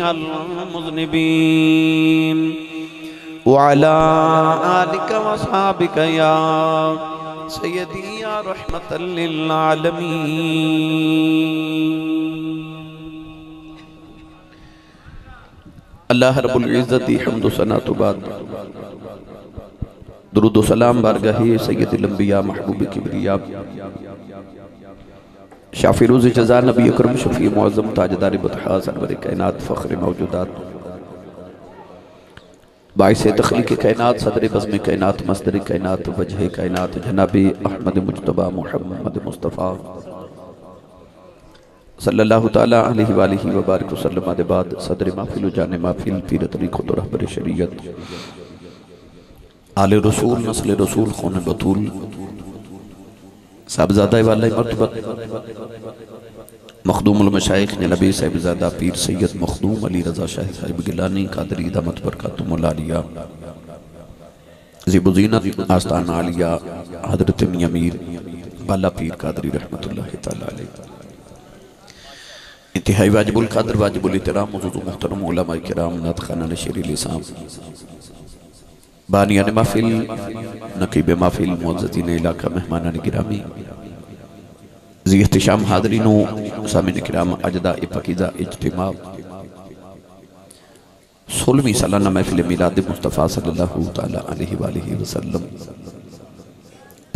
جميع المذنبين وعلى آلك وصحابك يا سيدي يا رحمة للعالمين. اللہ رب العزت دی حمد و ثنا تو بعد درود و سلام بارگاہ سید الانبیاء محبوب کبریاء شافی روز جزا نبی اکرم شفیع معظم تاجدار بطحا سرور کائنات فخر موجودات باعث تخلیق کائنات صدر بزم کائنات مصدر کائنات وجہ کائنات جناب احمد مجتبہ محمد مصطفیٰ صلی اللہ تعالیٰ علیہ وآلہ وبارک وسلم آدھے بعد صدر محفل و جان محفل پیر طریقت و رہبر شریعت آل رسول نسل رسول خون بطول صاحبزادہ والا مرتبت مخدوم المشائخ نبی صاحبزادہ پیر سید مخدوم علی رضا شاہ صاحب گلانی قادری دامت برکاتم العالیہ زیب و زینت آستان عالیہ حضرت میاں میر بالا پیر قادری رحمت اللہ تعالیٰ علیہ انتہائی واجب القدر واجب الاحترام حضور محترم علماء کرام نعت خانہ نشیر لسام بانیان محفل نقیب محفل معززین علاقہ مہمانان گرامی ذی احتشام حاضرین و سامعین کرام اجداء پاکیزہ اجتماع 16ویں سالانہ محفل میلاد مصطفیٰ صلی اللہ علیہ وآلہ وسلم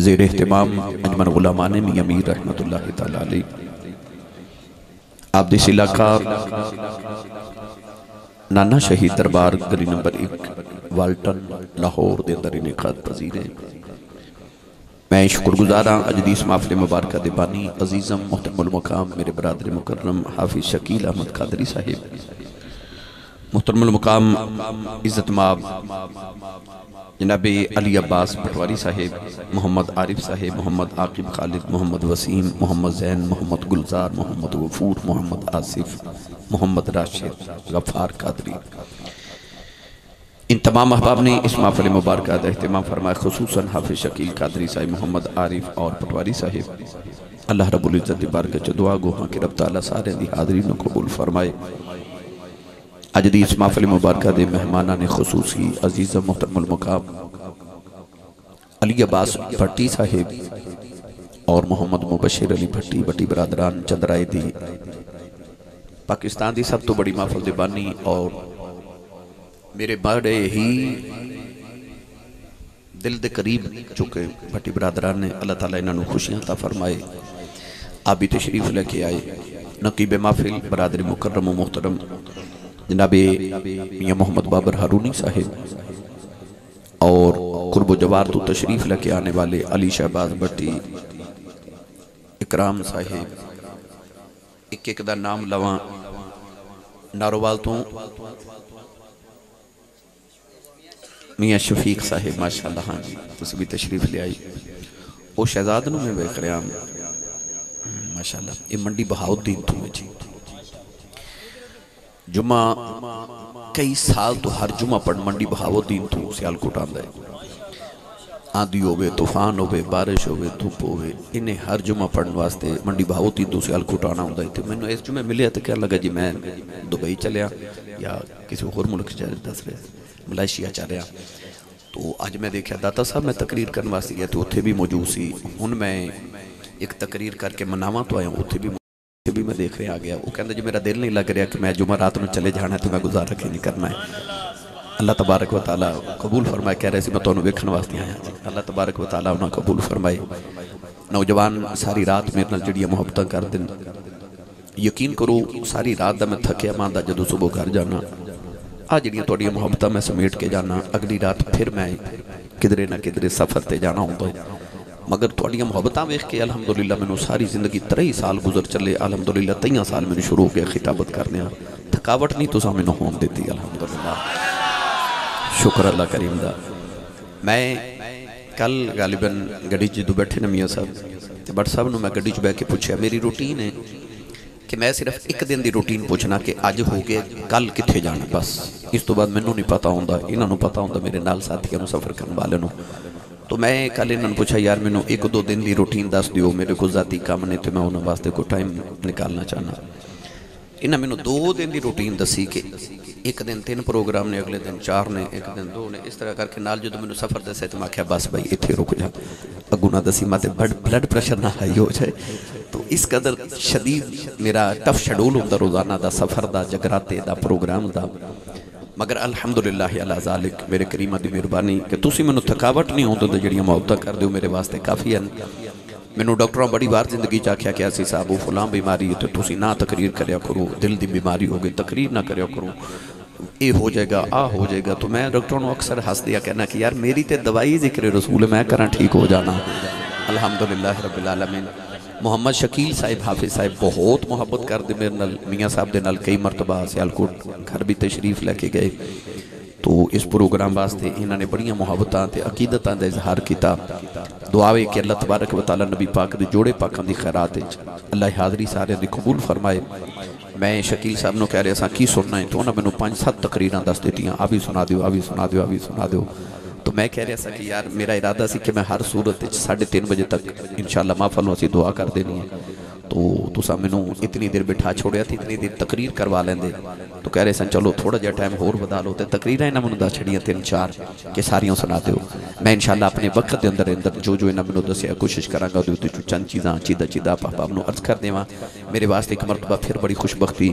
زیر اہتمام انجمن غلامان میاں میر رحمت اللہ تعالیٰ علیہ آپ دیس علاقہ نانا شہید دربار گلی نمبر 1 والٹن لاہور دے اندر انعقاد پذیر ہے. میں شکر گزاراں اجدیس محفل مبارکہ دے بانی عزیزم محترم المقام میرے برادر مکرم حافظ شکیل احمد قادری صاحب محترم المقام عزت ماب جناب علی عباس پٹواری صاحب محمد عارف صاحب محمد عاقب خالد محمد وسیم محمد زین محمد گلزار محمد غفور محمد آصف محمد راشد غفار قادری ان تمام احباب نے اس محفل مبارکہ دا اہتمام فرمائے خصوصاً حافظ شکیل قادری صاحب محمد عارف اور پٹواری صاحب اللہ رب العزت بارکہ چا دعا گو ہاں کہ رب تعالیٰ سارے دی حاضرین قبول فرمائے. اجدی اس محفل مبارکہ دے مہمانان خصوصی عزیز محترم المقام علی عباس بھٹی صاحب اور محمد مبشر علی بھٹی بٹی برادران چندرائے دی پاکستان دی سب تو بڑی محفل دے بانی اور میرے بڑے ہی دل دے قریب چکے بھٹی برادران نے اللہ تعالیٰ انہوں خوشیاں عطا فرمائے. آپ بھی تشریف لے کے آئے. نقیب محفل برادر مکرم و محترم جناب میاں محمد بابر ہارونی صاحب اور قرب و جوار تو تشریف لے کے آنے والے علی شہباز بھٹی اکرام صاحب ایک دا نام لواں ناروال تو میاں شفیق صاحب ماشاءاللہ ہاں جی اس بھی تشریف لے آئی. وہ شہزادنوں میں بیخ رہے ہیں ماشاءاللہ یہ منڈی بہاؤدین تو میں جی جمعہ کئی سال تو ہر جمعہ پڑھ منڈی بہاؤدین تو سیال کوٹان دے آندھی ہوئے طوفان ہوئے بارش ہوئے دھوپ ہوئے انہیں ہر جمعہ پڑھنے واسطے منڈی بہاؤدین تو سیال کوٹانا ہوں دے. میں نے اس جمعہ ملے تو کیا لگا جی میں دبئی چلیا یا کسی اور ملک چاہ دس رہے ملائیشیا چاہ رہا تو آج میں دیکھا داتا صاحب میں تقریر کرنے واسطے گیا تو اتھے بھی موجود سی. ہن میں ایک تقریر کر کے مناواں تو آیا ہوں اتھے بھی میں دیکھ رہے آ گیا. وہ کہندہ جی میرا دل نہیں لگ رہا کہ میں جمعہ رات میں چلے جانا ہے تو میں گزارہ کے نہیں کرنا ہے. اللہ تبارک و تعالیٰ قبول فرمائے. کہہ رہے سی میں تو انہوں بیکھن واسطے آیا. اللہ تبارک و تعالیٰ انہوں قبول فرمائے. نوجوان ساری رات میرے نال جڑیاں محبتاں کر دن. یقین کرو ساری رات دا میں تھکیا ماندہ جدو صبح گھر جانا آج جڑیاں توڑیاں محبتاں میں سمیٹ کے جانا اگلی رات پھر میں کدرے نہ کدرے سفر تے جانا ہوں تو مگر توڑیاں محبتاں ویخ کے الحمدللہ میں نے ساری زندگی 23 سال گزر چلے. الحمدللہ 23 سال میں نے شروع ہو گیا خطابت کرنے تھکاوٹ نہیں تو سامنے ہون دیتی الحمدللہ شکر اللہ کریم دا. میں کل غالباً گڑی جدو بیٹھے نا میاں صاحب بڑ صاحب نو میں گڑی جو بے کے پوچھے میری روٹین ہے کہ میں صرف ایک دن دی روٹین پوچھنا کہ آج ہو گئے کل کتھے جانا بس. اس تو بعد میں نو نہیں پتا ہوندہ انہوں پتا ہوندہ میرے نال ساتھیوں سفر کرنے والے نو. تو میں کل انہوں پوچھا یار میں نو ایک دو دن دی روٹین دس دیو میرے کو ذاتی کام نے تو میں انہوں واسطے کو ٹائم نکالنا چاہنا. انہاں میں 2 دن دی روٹین دسی کہ ایک دن 3 پروگرام نے، اگلے دن 4 نے، ایک دن 2 نے، اس طرح کر کے نال جو میں سفر دسے تو میں کہا بس بھائی اتھے رک جا، اگو نہ دسی ماتے بلڈ پریشر نہ ہائی ہو جائے. تو اس قدر شدید میرا ٹف شیڈول ہوتا روزانہ دا، سفر دا، جگراتے دا، پروگرام دا. مگر الحمدللہ علی ذالک میرے کریمہ دی مہربانی کہ تسی میں تھکاوٹ نہیں ہوندے تے جڑیاں محبتاں کر دیو میرے واسطے کافی ہیں. میں ڈاکٹراں بڑی بار زندگی چاکھیا کہ اسی صاحب فلاں بیماری ہے تو تسی نہ تقریر کریا کرو، دل دی بیماری ہو گئی تقریر نہ کریا کرو، اے ہو جائے گا آ ہو جائے گا. تو میں ڈاکٹروں اکثر ہنس دیا کہنا کہ یار میری تے دوائی ذکر رسول میں کراں ٹھیک ہو جانا. الحمدللہ رب العالمین. محمد شکیل صاحب حافظ صاحب بہت محبت کر دے میرے نال، میاں صاحب دے نال کئی مرتبہ سیالکوٹ گھر بھی تشریف لے کے گئے. تو اس پروگرام واسطے انہوں نے بڑیاں محبتاں تے عقیدتاں دا اظہار کیتا. دعاوے کہ اللہ تبارک و تعالی نبی پاک دے جوڑے پاکاں دی خیرات وچ اللہ حاضری سارے دی قبول فرمائے. میں شکیل صاحب نو کہہ رہا سا کی سننا ہے تو انہوں نے مینوں 5-7 تقریراں دس دیتیاں، آ بھی سنا دیو، آ بھی سنا دیو، آ بھی سنا دیو. تو میں کہہ رہا سا کہ یار میرا ارادہ سی کہ میں ہر صورت 3:30 بجے تک انشاءاللہ محفل نو اسی دعا کر دینی ہے. تو تسا مینوں اتنی دیر بٹھا چھوڑیا تھی، اتنی دیر تقریر کروا لیندے. تو کہہ رہے سن چلو تھوڑا جا ٹائم ہور بدا لو تے تقریراں انہاں مینوں دس چھڑیاں 3-4 کہ ساریاں سنا دیو. میں انشاءاللہ اپنے وقت دے اندر جو انہاں مینوں دسیا کوشش کراں گا دے چند چیزاں چیدہ آپ نوں عرض کر دیواں. میرے واسطے ایک مرتبہ پھر بڑی خوش بختی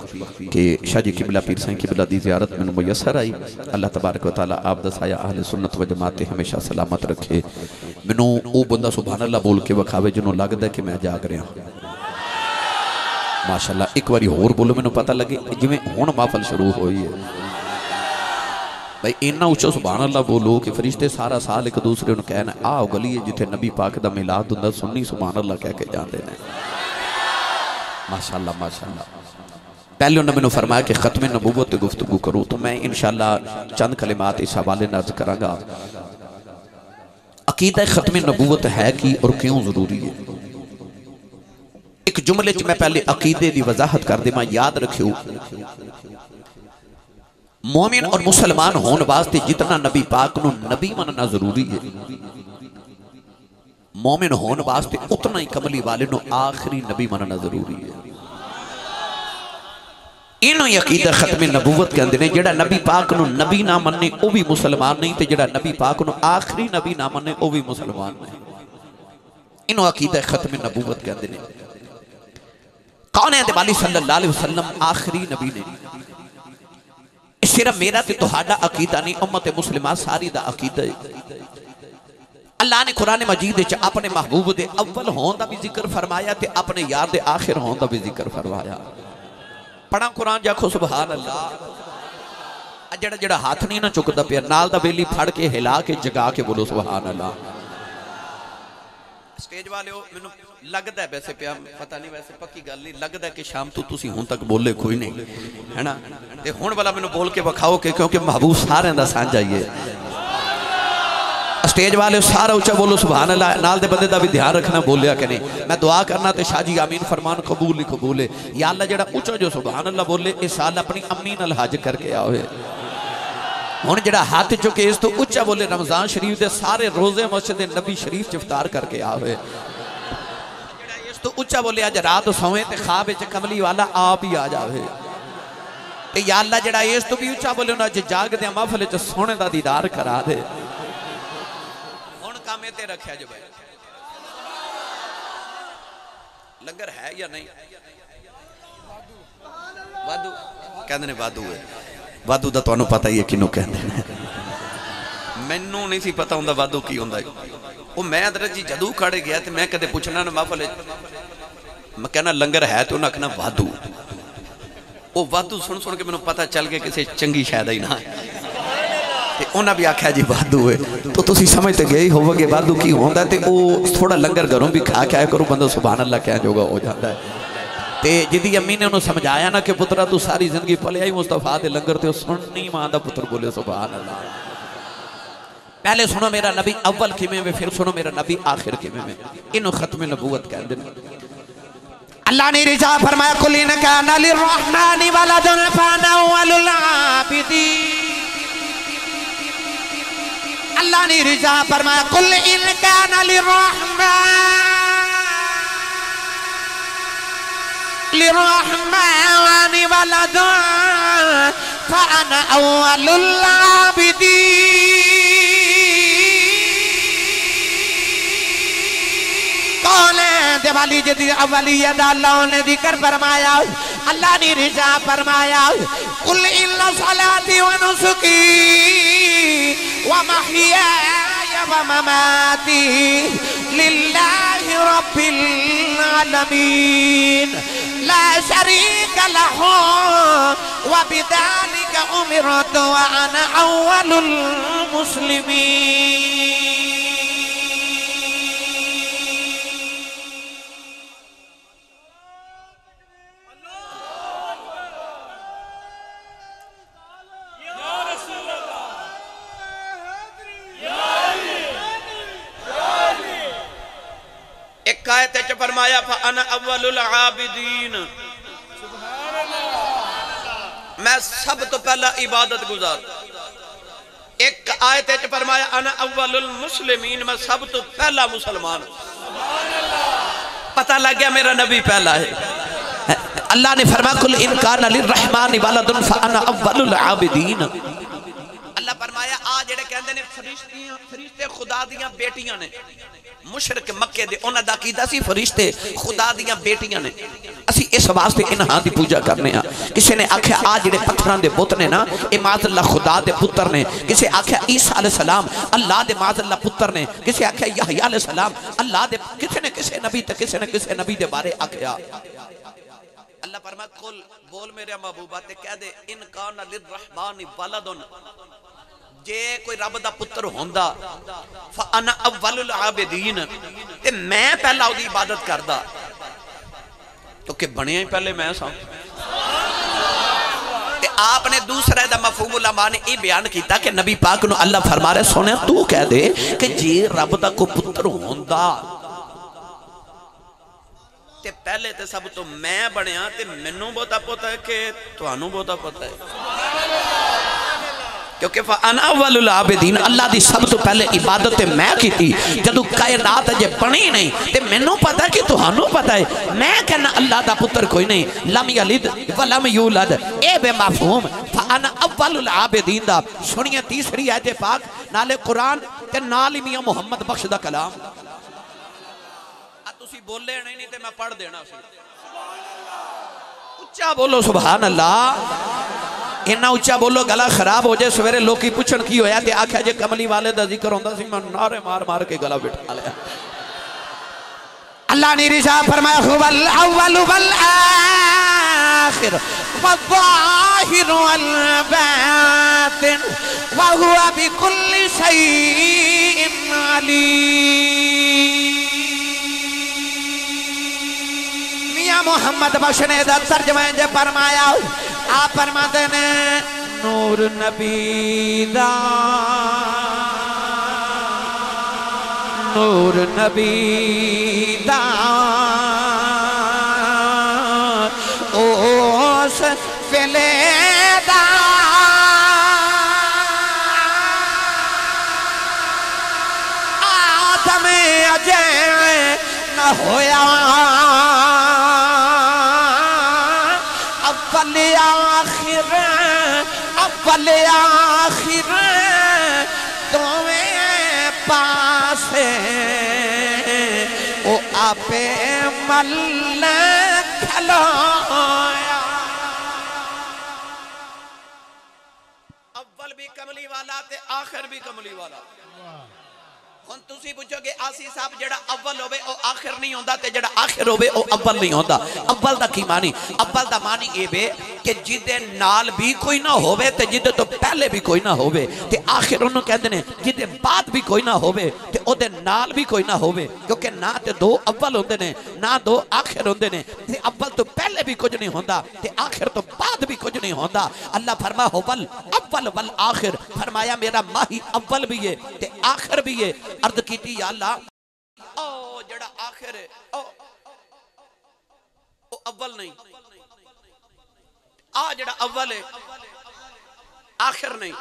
کہ شاہ جی قبلہ پیر سائیں قبلہ دی زیارت مینوں میسر آئی. اللہ تبارک و تعالیٰ آپ دا سایہ اہل سنت و جماعت ہمیشہ سلامت رکھے. مینوں او بندہ سبحان اللہ بول کے وکھاوے جنوں لگدا ہے کہ میں جاگ رہا ہوں. ماشاءاللہ ایک باری اور بولو مینوں پتہ لگے جویں ہن محفل شروع ہوئی ہے. بھائی اینا اچھا سبحان اللہ بولو کہ فرشتے سارا سال ایک دوسرے انہوں کہنا آؤ گلی ہے جتھے نبی پاک دا میلاد ہوندا سنی سبحان اللہ کہہ کے جاندے نے. ماشاءاللہ ماشاءاللہ. پہلے انہوں نے فرمایا کہ ختم نبوت گفتگو کرو تو میں انشاءاللہ چند کلمات اس حوالے نہ عرض کراں گا. عقیدہ ختم نبوت ہے کی اور کیوں ضروری ہے؟ ایک جملے میں پہلے عقیدے دی وضاحت کر دے میں یاد رکھیو مومن اور مسلمان ہون واسطے جتنا نبی پاک نو نبی مننا ضروری ہے، مومن ہون واسطے اتنا ہی کملی والے نو آخری نبی مننا ضروری ہے. انہوں ہی عقیدہ ختم نبوت کے اندر جڑا نبی پاک نو نبی نہ مننے او بھی مسلمان نہیں تے جڑا نبی پاک نو آخری نبی نہ مننے او بھی مسلمان نہیں. انہوں عقیدہ ختم نبوت کے اندر کون ہے والی صلی اللہ علیہ وسلم آخری نبی نے. صرف میرا تے تہاڈا عقیدہ نہیں، امت مسلمہ ساری دا عقیدہ ہے. اللہ نے قرآن مجید وچ اپنے محبوب دے اول ہون دا بھی ذکر فرمایا تے اپنے یار دے آخر ہون دا بھی ذکر فرمایا. پڑھا قرآن جاکھو سبحان اللہ. جڑا جڑا ہاتھ نہیں نہ چکدا پیا نال دا بیلی پھڑ کے ہلا کے جگا کے بولو سبحان اللہ. سٹیج والے ہو میں لگتا ہے ویسے پیا پتہ نہیں ویسے پکی گل نہیں لگتا ہے کہ شام تو تسی ہون تک بولے کوئی نہیں ہے نا تے ہون والا میں بول کے بکھاؤ کہ کیونکہ محبوب سارے دا سانجا ہی ہے. سٹیج والے سارا اچھا بولو سبحان اللہ. نال دے بندے دا بھی دھیان رکھنا بولیا کہ نہیں. میں دعا کرنا تے شاہ جی آمین فرمان قبول ہی قبول ہے. یا اللہ جڑا اچھا جو سبحان اللہ بولے اس سال اپنی امی نال حج کر کے آؤے. ہون جڑا ہاتھ چکے اس تو اچھا بولے رمضان شریف دے سارے روزے مسجد نبی شریف چفتار کر کے آوے. جڑا اس تو اچھا بولے آج رات سوئیں تے خواب وچ کملی والا آپ ہی آ جاوے. تے یا اللہ جڑا اس تو بھی اچھا بولے انہاں جے جاگ دے محفل وچ سونے دا دیدار کرا دے. ہن کامے تے رکھیا جو بھائی لنگر ہے یا نہیں؟ وادو کہندے نے وادو ہے. وادو دا تو انہوں پتہ ہی ہے کنوں کہندے ہیں. مینوں نہیں سی پتہ ہوں دا وادو کی ہوں دا. وہ میں درجی جدو کھڑے گیا تھے میں کہتے پوچھنا نا محفل میں کہنا لنگر ہے تو انہوں کہنا وادو. وہ وادو سن سن کے میں پتہ چل گیا کسی چنگی شاید ہی نہ انہاں بھی آکھا جی وادو ہے. تو تسی سمجھتے گئے ہو گے وادو کی ہوں دا تے وہ تھوڑا لنگر گھروں بھی کھا کے آئے کرو بندہ سبحان اللہ کہا جو گا ہو جاتا ہے. تے جدی امی نے انہوں سمجھایا نا کہ پترہ تو ساری زندگی پلے آئی مصطفیٰ دے لنگر تے سننی ماں دا پتر بولے سبحان اللہ. پہلے سنو میرا نبی اول کیمے میں پھر سنو میرا نبی آخر کیمے میں. انہوں ختم نبوت کہہ دیں. اللہ نے رجا فرمایا قُلْ إِنْ كَانَ لِلرَّحْمَنِ وَلَدٌ فَأَنَا أَوَّلُ الْعَابِدِينَ. اللہ نے رجا فرمایا قُلْ إِنْ كَانَ لِلرَّحْمَنِ للرحمن ولد فأنا أول العابدين کون ہے دیوالی جدی اولیت اللہ نے ذکر فرمایا اللہ نے رضا فرمایا قل ان صلاتي ونسكي ومحياي ومماتي لله رب العالمين لا شريك له وبذلك أمرت وأنا أول المسلمين ایک آیت ہے فرمایا فَأَنَا أَوَّلُ الْعَابِدِينَ میں سب تو پہلا عبادت گزار. ایک آیت ہے فرمایا انا اول المسلمین میں سب تو پہلا مسلمان. پتہ لگ گیا میرا نبی پہلا ہے. اللہ نے فرمایا قُلْ إِنْ كَانَ لِلرَّحْمَانِ وَلَدٌ فَأَنَا أَوَّلُ الْعَابِدِينَ. اللہ فرمایا آج جڑے کہندے نے فرشتے خدا دیاں بیٹیاں نے. مشرک مکے دے انہاں دا عقیدہ سی فرشتے خدا دیاں بیٹیاں نے. اسی اس واسطے انہاں دی پوجا کرنے ہاں. کسی نے آکھیا آج جڑے پتھراں دے بت نے نا اے معاذ اللہ خدا دے پتر نے. کسی آکھیا عیسیٰ علیہ السلام اللہ دے معاذ اللہ پتر نے. کسی آکھیا یحییٰ علیہ السلام اللہ دے. کسی نے کسی نبی تے کسی نے کسی نبی دے بارے آکھیا. اللہ فرماتا قل بول میرے محبوبہ تے کہہ دے ان کان للرحمن ولد جے کوئی رب دا پتر ہوندا فانا اول العابدین تے میں پہلا اودی عبادت کردا تو کہ بنیا ہی پہلے میں سا. تے آپ نے دوسرے دا مفہوم علماء نے یہ بیان کیتا کہ نبی پاک نو اللہ فرما رہے سونے تو کہہ دے کہ جے رب دا کو پتر ہوندا تے پہلے تے سب تو میں بنیا تے منوں بہتا پتا ہے کہ توانوں بہتا پتا ہے. کیونکہ فَأَنَا أَوَّلُ الْعَابِدِينَ اللہ دی سب تو پہلے عبادت میں کی تھی. جدو کائنات جے بنی نہیں تے منوں پتا کہ توانوں پتا ہے. میں کہنا اللہ دا پتر کوئی نہیں لم یلد ولم یولد اے بے مفہوم فَأَنَا أَوَّلُ الْعَابِدِينَ دا سنیے تیسری آیت پاک نالے قرآن تے نالی میاں محمد بخش دا کلام. تسی بولے نہیں تے میں پڑھ دینا سی. اچھا بولو سبحان اللہ. انہا اچھا بولو گلا خراب ہو جائے سویرے لوگ کی پوچھن کی ہویا تے آکھا جے کملی والے دا ذکر ہوندہ سی میں نارے مار مار کے گلا بٹھا لیا. اللہ نے رضا فرمایا هو الاول والآخر والظاہر والباطن وهو بكل شيء علیم. میاں محمد بخش نے دا ترجمہ جے فرمایا آپ فرماتے نے نور نبی دا نور نبی دا اوس فلے دا آدم اجے نہ ہویا اول آخر تمہیں پاسے او آپے مل کھلویا. اول بھی کملی والا تے آخر بھی کملی والا. ہن تسی پوچھو گے آسی صاحب جڑا اول ہوئے او آخر نہیں ہوندا تے جڑا آخر ہوئے او اول نہیں ہوندا. اول دا کی معنی؟ اول دا معنی اے بے کہ جدے نال بھی کوئی نہ ہوئے تے جدے تو پہلے بھی کوئی نہ ہوئے تے آخر انہوں کہتے ہیں جدے بعد بھی کوئی نہ ہوئے تے او دے نال بھی کوئی نہ ہوئے. کیونکہ نہ تے دو اول ہوندے نے نہ دو آخر ہوندے نے. تے اول تو پہلے بھی کچھ نہیں ہوندا تے آخر تو بعد بھی کچھ نہیں ہوندا. اللہ فرما اول اول والآخر فرمایا میرا ماہی اول بھی ہے تے آخر بھی ہے. عرض کیتی یا اللہ او جڑا آخر ہے او اول نہیں آ جڑا اول ہے آخر نہیں.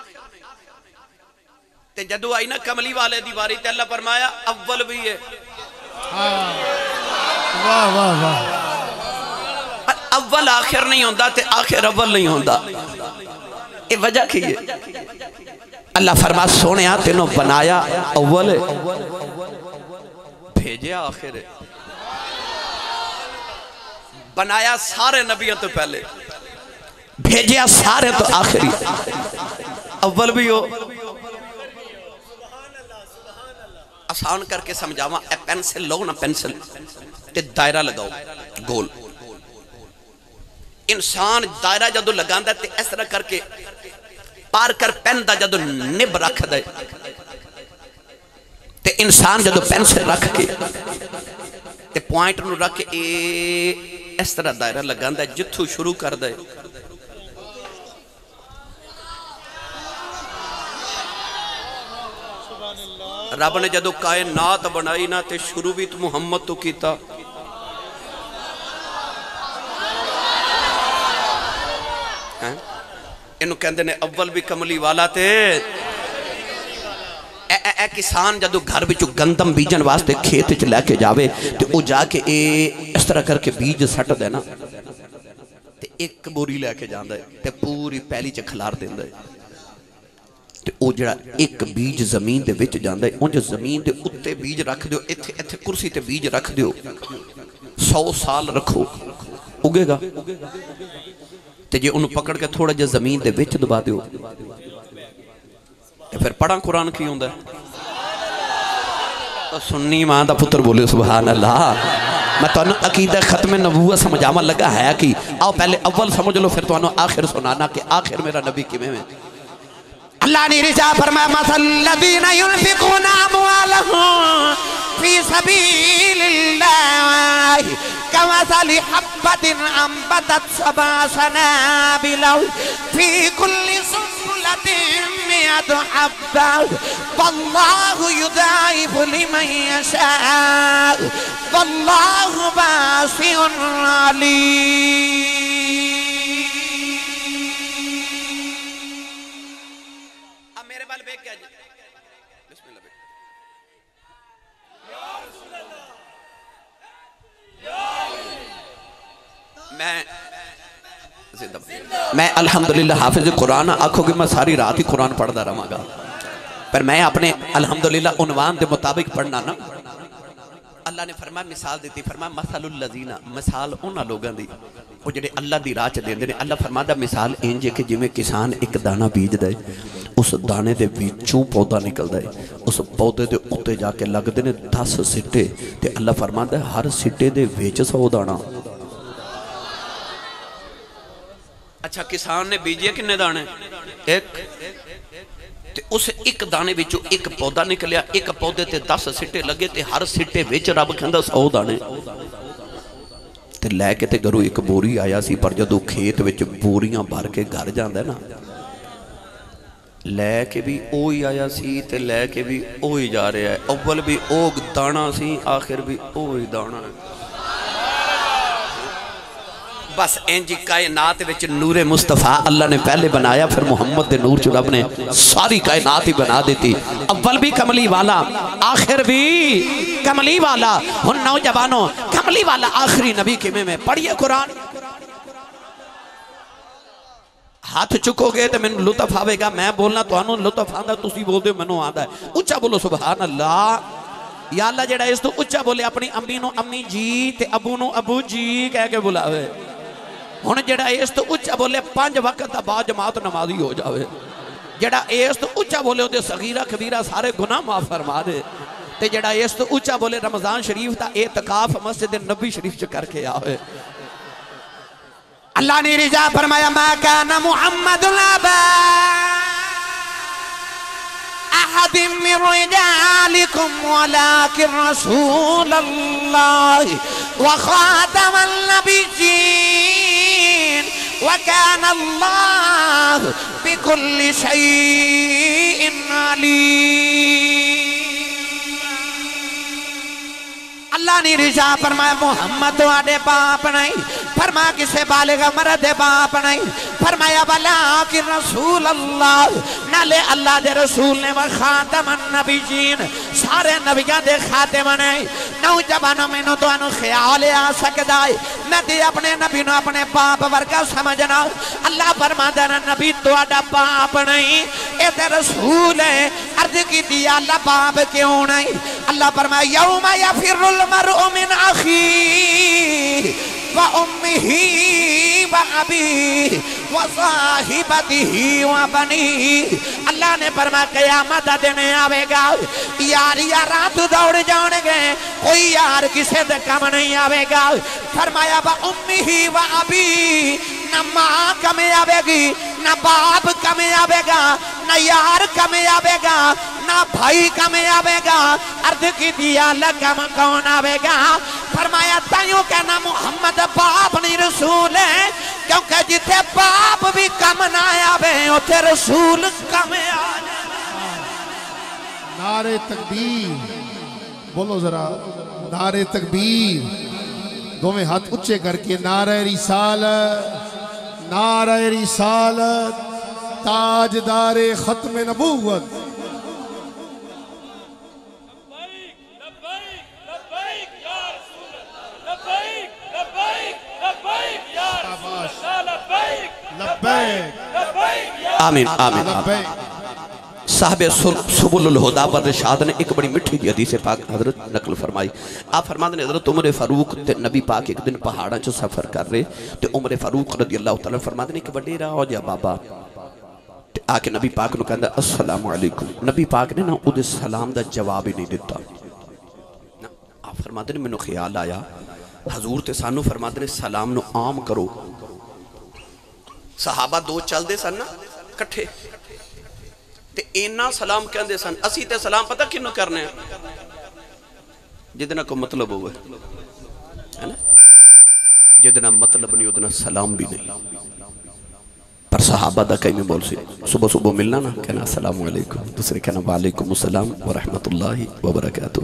تے جدو آئی نا کملی والے دی باری تے اللہ فرمایا اول بھی ہے. واہ واہ واہ. اول آخر نہیں ہوندہ تے آخر اول نہیں ہوندہ. یہ وجہ کی ہے؟ اللہ فرما سونے تینوں بنایا اول ہے بھیجیا آخر ہے. بنایا سارے نبیوں تو پہلے بھیجیا سارے تو آخری. اول بھی ہو آسان کر کے سمجھاواں. اے پینسل لو نا پینسل تے دائرہ لگاؤ گول. انسان دائرہ جدو لگاندہ تے اس طرح کر کے پار کر پین دا جدو نب رکھ دے تے انسان جدو پینسل رکھ کے تے پوائنٹ نو رکھ کے اس طرح دائرہ لگاندہ جتھو شروع کر دے. رب نے جدو کائنات بنائی نا تے شروع بھی تو محمد تو کیتا. انہوں کہندے نے اول بھی کملی والا تے. اے کسان جدو گھر بھی چو گندم بیجن واسطے کھیت چ لے کے جاوے تے او جا کے اس طرح کر کے بیج سٹ دے نا تے ایک بوری لے کے جاندے تے پوری پہلی چ کھلار دیندے تے او جڑا ایک بیج زمین دے وچ جاندے اونج زمین دے اتے بیج رکھ دیو. ایتھے کرسی تے بیج رکھ دیو 100 سال رکھو اگے گا. تے جے انہوں پکڑ کے تھوڑا جے زمین دے وچ دبا دیو تے پھر پڑھاں قرآن کی ہوندہ ہے. تو سنی ماں دا پتر بولے سبحان اللہ. میں تو انہوں عقیدہ ختم نبوت سمجھاما لگا ہے کہ آؤ پہلے اول سمجھ لو پھر تو انہوں آخر سنانا کہ آخر میرا نبی کی میں اللہ نے رجا فرمایا مثل الذین ينفقون اموالهم فی سبیل اللہ کمثل حبۃ انبتت 7 سنابل فی کل سنبلۃ 100 حبۃ واللہ یضاعف لمن یشاء واللہ واسع علیم. میں الحمدللہ حافظ قرآن آنکھوں کہ میں ساری رات ہی قرآن پڑھ دا رہا گا پر میں اپنے الحمدللہ عنوان دے مطابق پڑھنا نا. اللہ نے فرمایا مثال دیتی فرمایا مثل الذین مثال انہا لوگاں دی وہ جڑے اللہ دی راہ چ دیندے نے. اللہ فرمایا مثال انج ہے کہ جویں کسان ایک دانہ بیج دے اس دانے دے وچوں پودا نکلدا ہے اس پودے دے اوتے جا کے لگدے نے 10 سٹے تے اللہ فرمایا ہر سٹے دے وچ 100 دانا. اچھا کسان نے بیجیا کنے دانے ایک تے اس ایک دانے وچوں ایک پودا نکلیا ایک پودے تے 10 سٹے لگے تے ہر سٹے وچ رب کہندا 100 دانے تے لے کے تے گھروں ایک بوری آیا سی پر جدوں کھیت وچ بوریاں بھر کے گھر جاندا ہے نا لے کے بھی اوہی آیا سی تے لے کے بھی اوہی جا رہا ہے. اول بھی او دانا سی آخر بھی اوہی دانا ہے. بس انجی کائنات وچ نور مصطفیٰ اللہ نے پہلے بنایا پھر محمد دے نور چ رب نے ساری کائنات ہی بنا دیتی. اول بھی کملی والا آخر بھی کملی والا. ہن نوجوانوں کملی والا آخری نبی کے میں پڑھیے قرآن. ہاتھ چکو گے تو میں لطف آوے گا میں بولنا تو آنوں لطف آندہ تسی بول دے منو آندہ ہے. اچھا بولو سبحان اللہ. یا اللہ جڑا اس تو اچھا بولے اپنی امی نو امی جی تے ابو نو ابو جی کہہ کے بلاوے. ہن جڑا اس تو اچھا بولے 5 وقت دا با جماعت نمازی ہو جاوے. جڑا اس تو اچھا بولے او دے صغیرہ کبیرہ سارے گناہ معاف فرما دے. تے جڑا اس تو اچھا بولے رمضان شریف دا اعتکاف مسجد نبی شریف چ کر کے آوے. اللہ نے رجا فرمایا ما کان محمد الابا احد من رجالکم ولكن رسول اللہ وخاتم النبیین وكان اللہ بكل شيء علیم. اللہ نے رجا فرمایا محمد واڈے باپ نہیں فرما کسے بالغ مرد باپ نہیں فرمایا بلا کہ رسول اللہ نالے اللہ دے رسول نے وخاتم النبیین سارے نبیان دے خاتم نے نوجوانوں میں نو تو انو خیال آ سکتا ہے میں دے اپنے نبی نو اپنے باپ ورگا سمجھنا اللہ فرما دینا نبی تو آڈا باپ نہیں اے دے رسول ہے عرض کی دیا اللہ باپ کیوں نہیں اللہ فرمایا یوم یفر المرء من اخی وَأُمِّهِ وَأَبِيهِ وَصَاحِبَتِهِ وَبَنِيهِ اللہ نے فرمایا قیامت دینے آوے گا یار یارات دوڑ جانے گے کوئی یار کسے دے کم نہیں آوے گا فرمایا وَأُمِّهِ وَأَبِيهِ نہ ماں کمیں آوے گی نہ باپ کمیں آوے گا نہ یار کمیں آوے گا نہ بھائی کمیں آوے گا عرض کی دیا لکم کون آوے گا فرمایا تائیوں کہنا محمد باپ نہیں رسول ہے کیونکہ جتے باپ بھی کم نہ آوے اتے رسول کم آوے نعرہ تکبیر بولو ذرا نعرہ تکبیر دو میں ہاتھ اچھے کر کے نعرہ رسالت تاجدار ختم نبوت آمین آمین صاحب سبل الہدا پر رشاد نے ایک بڑی مٹھی دی حدیث پاک حضرت نقل فرمائی آپ فرماتے ہیں حضرت عمر فاروق تے نبی پاک ایک دن پہاڑا چو سفر کر رہے تے عمر فاروق رضی اللہ تعالیٰ فرماتے ہیں کہ بڑی رہا ہو جا بابا آکے نبی پاک نے کہا السلام علیکم نبی پاک نے نا ادھے سلام دا جواب ہی نہیں دیتا آپ فرماتے ہیں میں نے خیال آیا حضور تے سانو فرماتے ہیں سلام نو عام کرو صحابہ دو چل دے سن نا کٹھے تے اینا سلام کہندے سن اسی تے سلام پتہ کنو کرنے ہیں جدنا کو مطلب ہوئے ہے نا جدنا مطلب نہیں ادنا سلام بھی نہیں پر صحابہ دا کئی میں بول سے صبح صبح ملنا نا کہنا السلام علیکم دوسرے کہنا وعلیکم السلام ورحمت اللہ وبرکاتہ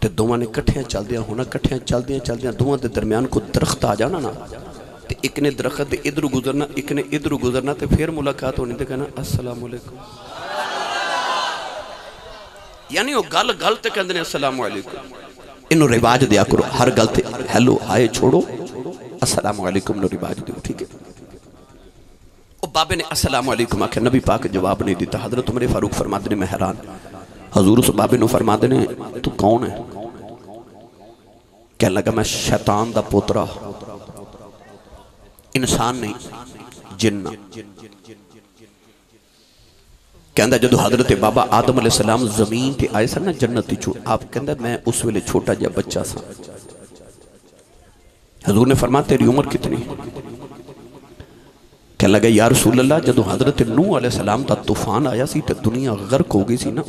تے دوہاں نے کٹھیاں چل دیا ہونا کٹھیاں چل دیا دوہاں دے درمیان کو درخت آ جانا نا تے ایک نے درخت ادھر گزرنا ایک نے ادھر گزرنا تے پھر ملاقات ہونی تے کہنا السلام علیکم یعنی وہ گل تے کہندے نے السلام علیکم انہوں رواج دیا کرو ہر گل تے ہیلو ہائے چھوڑو السلام علیکم نو رواج دیو ٹھیک ہے وہ بابے نے السلام علیکم آکھا نبی پاک جواب نہیں دیتا حضرت عمر فاروق فرماتے نے میں حیران حضور اس بابے نے فرماتے نے تو کون ہے کہنے لگا میں شیطان دا پوترا انسان نہیں جنہ کہندہ جدو حضرت بابا آدم علیہ السلام زمین تے آئے سن نا جنتی چھوڑ آپ کہندہ میں اس ویلے چھوٹا جا بچہ سا حضور نے فرمایا تیری عمر کتنی کہنے لگا یا رسول اللہ جدو حضرت نوح علیہ السلام تا طوفان آیا سی تے دنیا غرق ہو گئی سی نا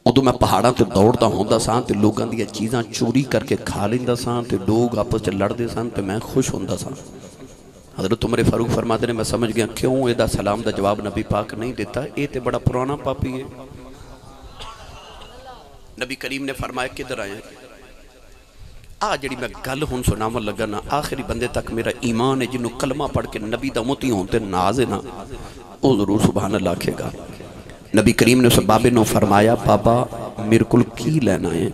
ادو میں پہاڑاں تے دوڑتا ہوندہ سان تے لوگاں دیا چیزاں چوری کر کے کھا لیندہ سان تے لوگ آپس چے لڑ دے سان تے میں خوش ہوندہ سان حضرت عمر فاروق فرماتے نے میں سمجھ گیا کیوں ایدہ سلام دا جواب نبی پاک نہیں دیتا اے تے بڑا پرانا پاپی ہے نبی کریم نے فرمایا کدھر آئے جڑی میں گل ہون سناما لگا نا آخری بندے تک میرا ایمان ہے جنہوں کلمہ پڑھ کے نبی دا متی ہونتے نازے نا او ضرور سبحان اللہ کھے گا نبی کریم نے اس بابے نے فرمایا بابا میرے کل کی لینا ہے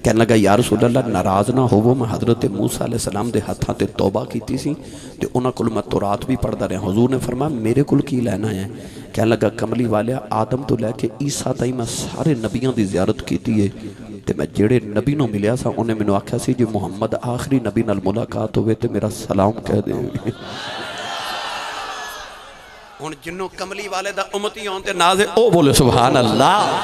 کہنے لگا یا رسول اللہ ناراض نہ ہو وہ میں حضرت موسیٰ علیہ السلام دے ہاتھاں تے توبہ کیتی سی تے انہاں کل میں تورات بھی پڑھ دا رہے حضور نے فرمایا میرے کل کی لینا ہے کہنے لگا کملی والے آدم تو لے کے عیسیٰ تائی میں سارے نبیوں دی زیارت کیتی ہے تے میں جیڑے نبی نو ملیا سا انہیں میں نے آکھا سی جو محمد آخری نبی نال ملاقات ہوئے تے میرا سلام کہہ دے ان جنوں کملی والے دا امتی ہونتے نازے او بولے سبحان اللہ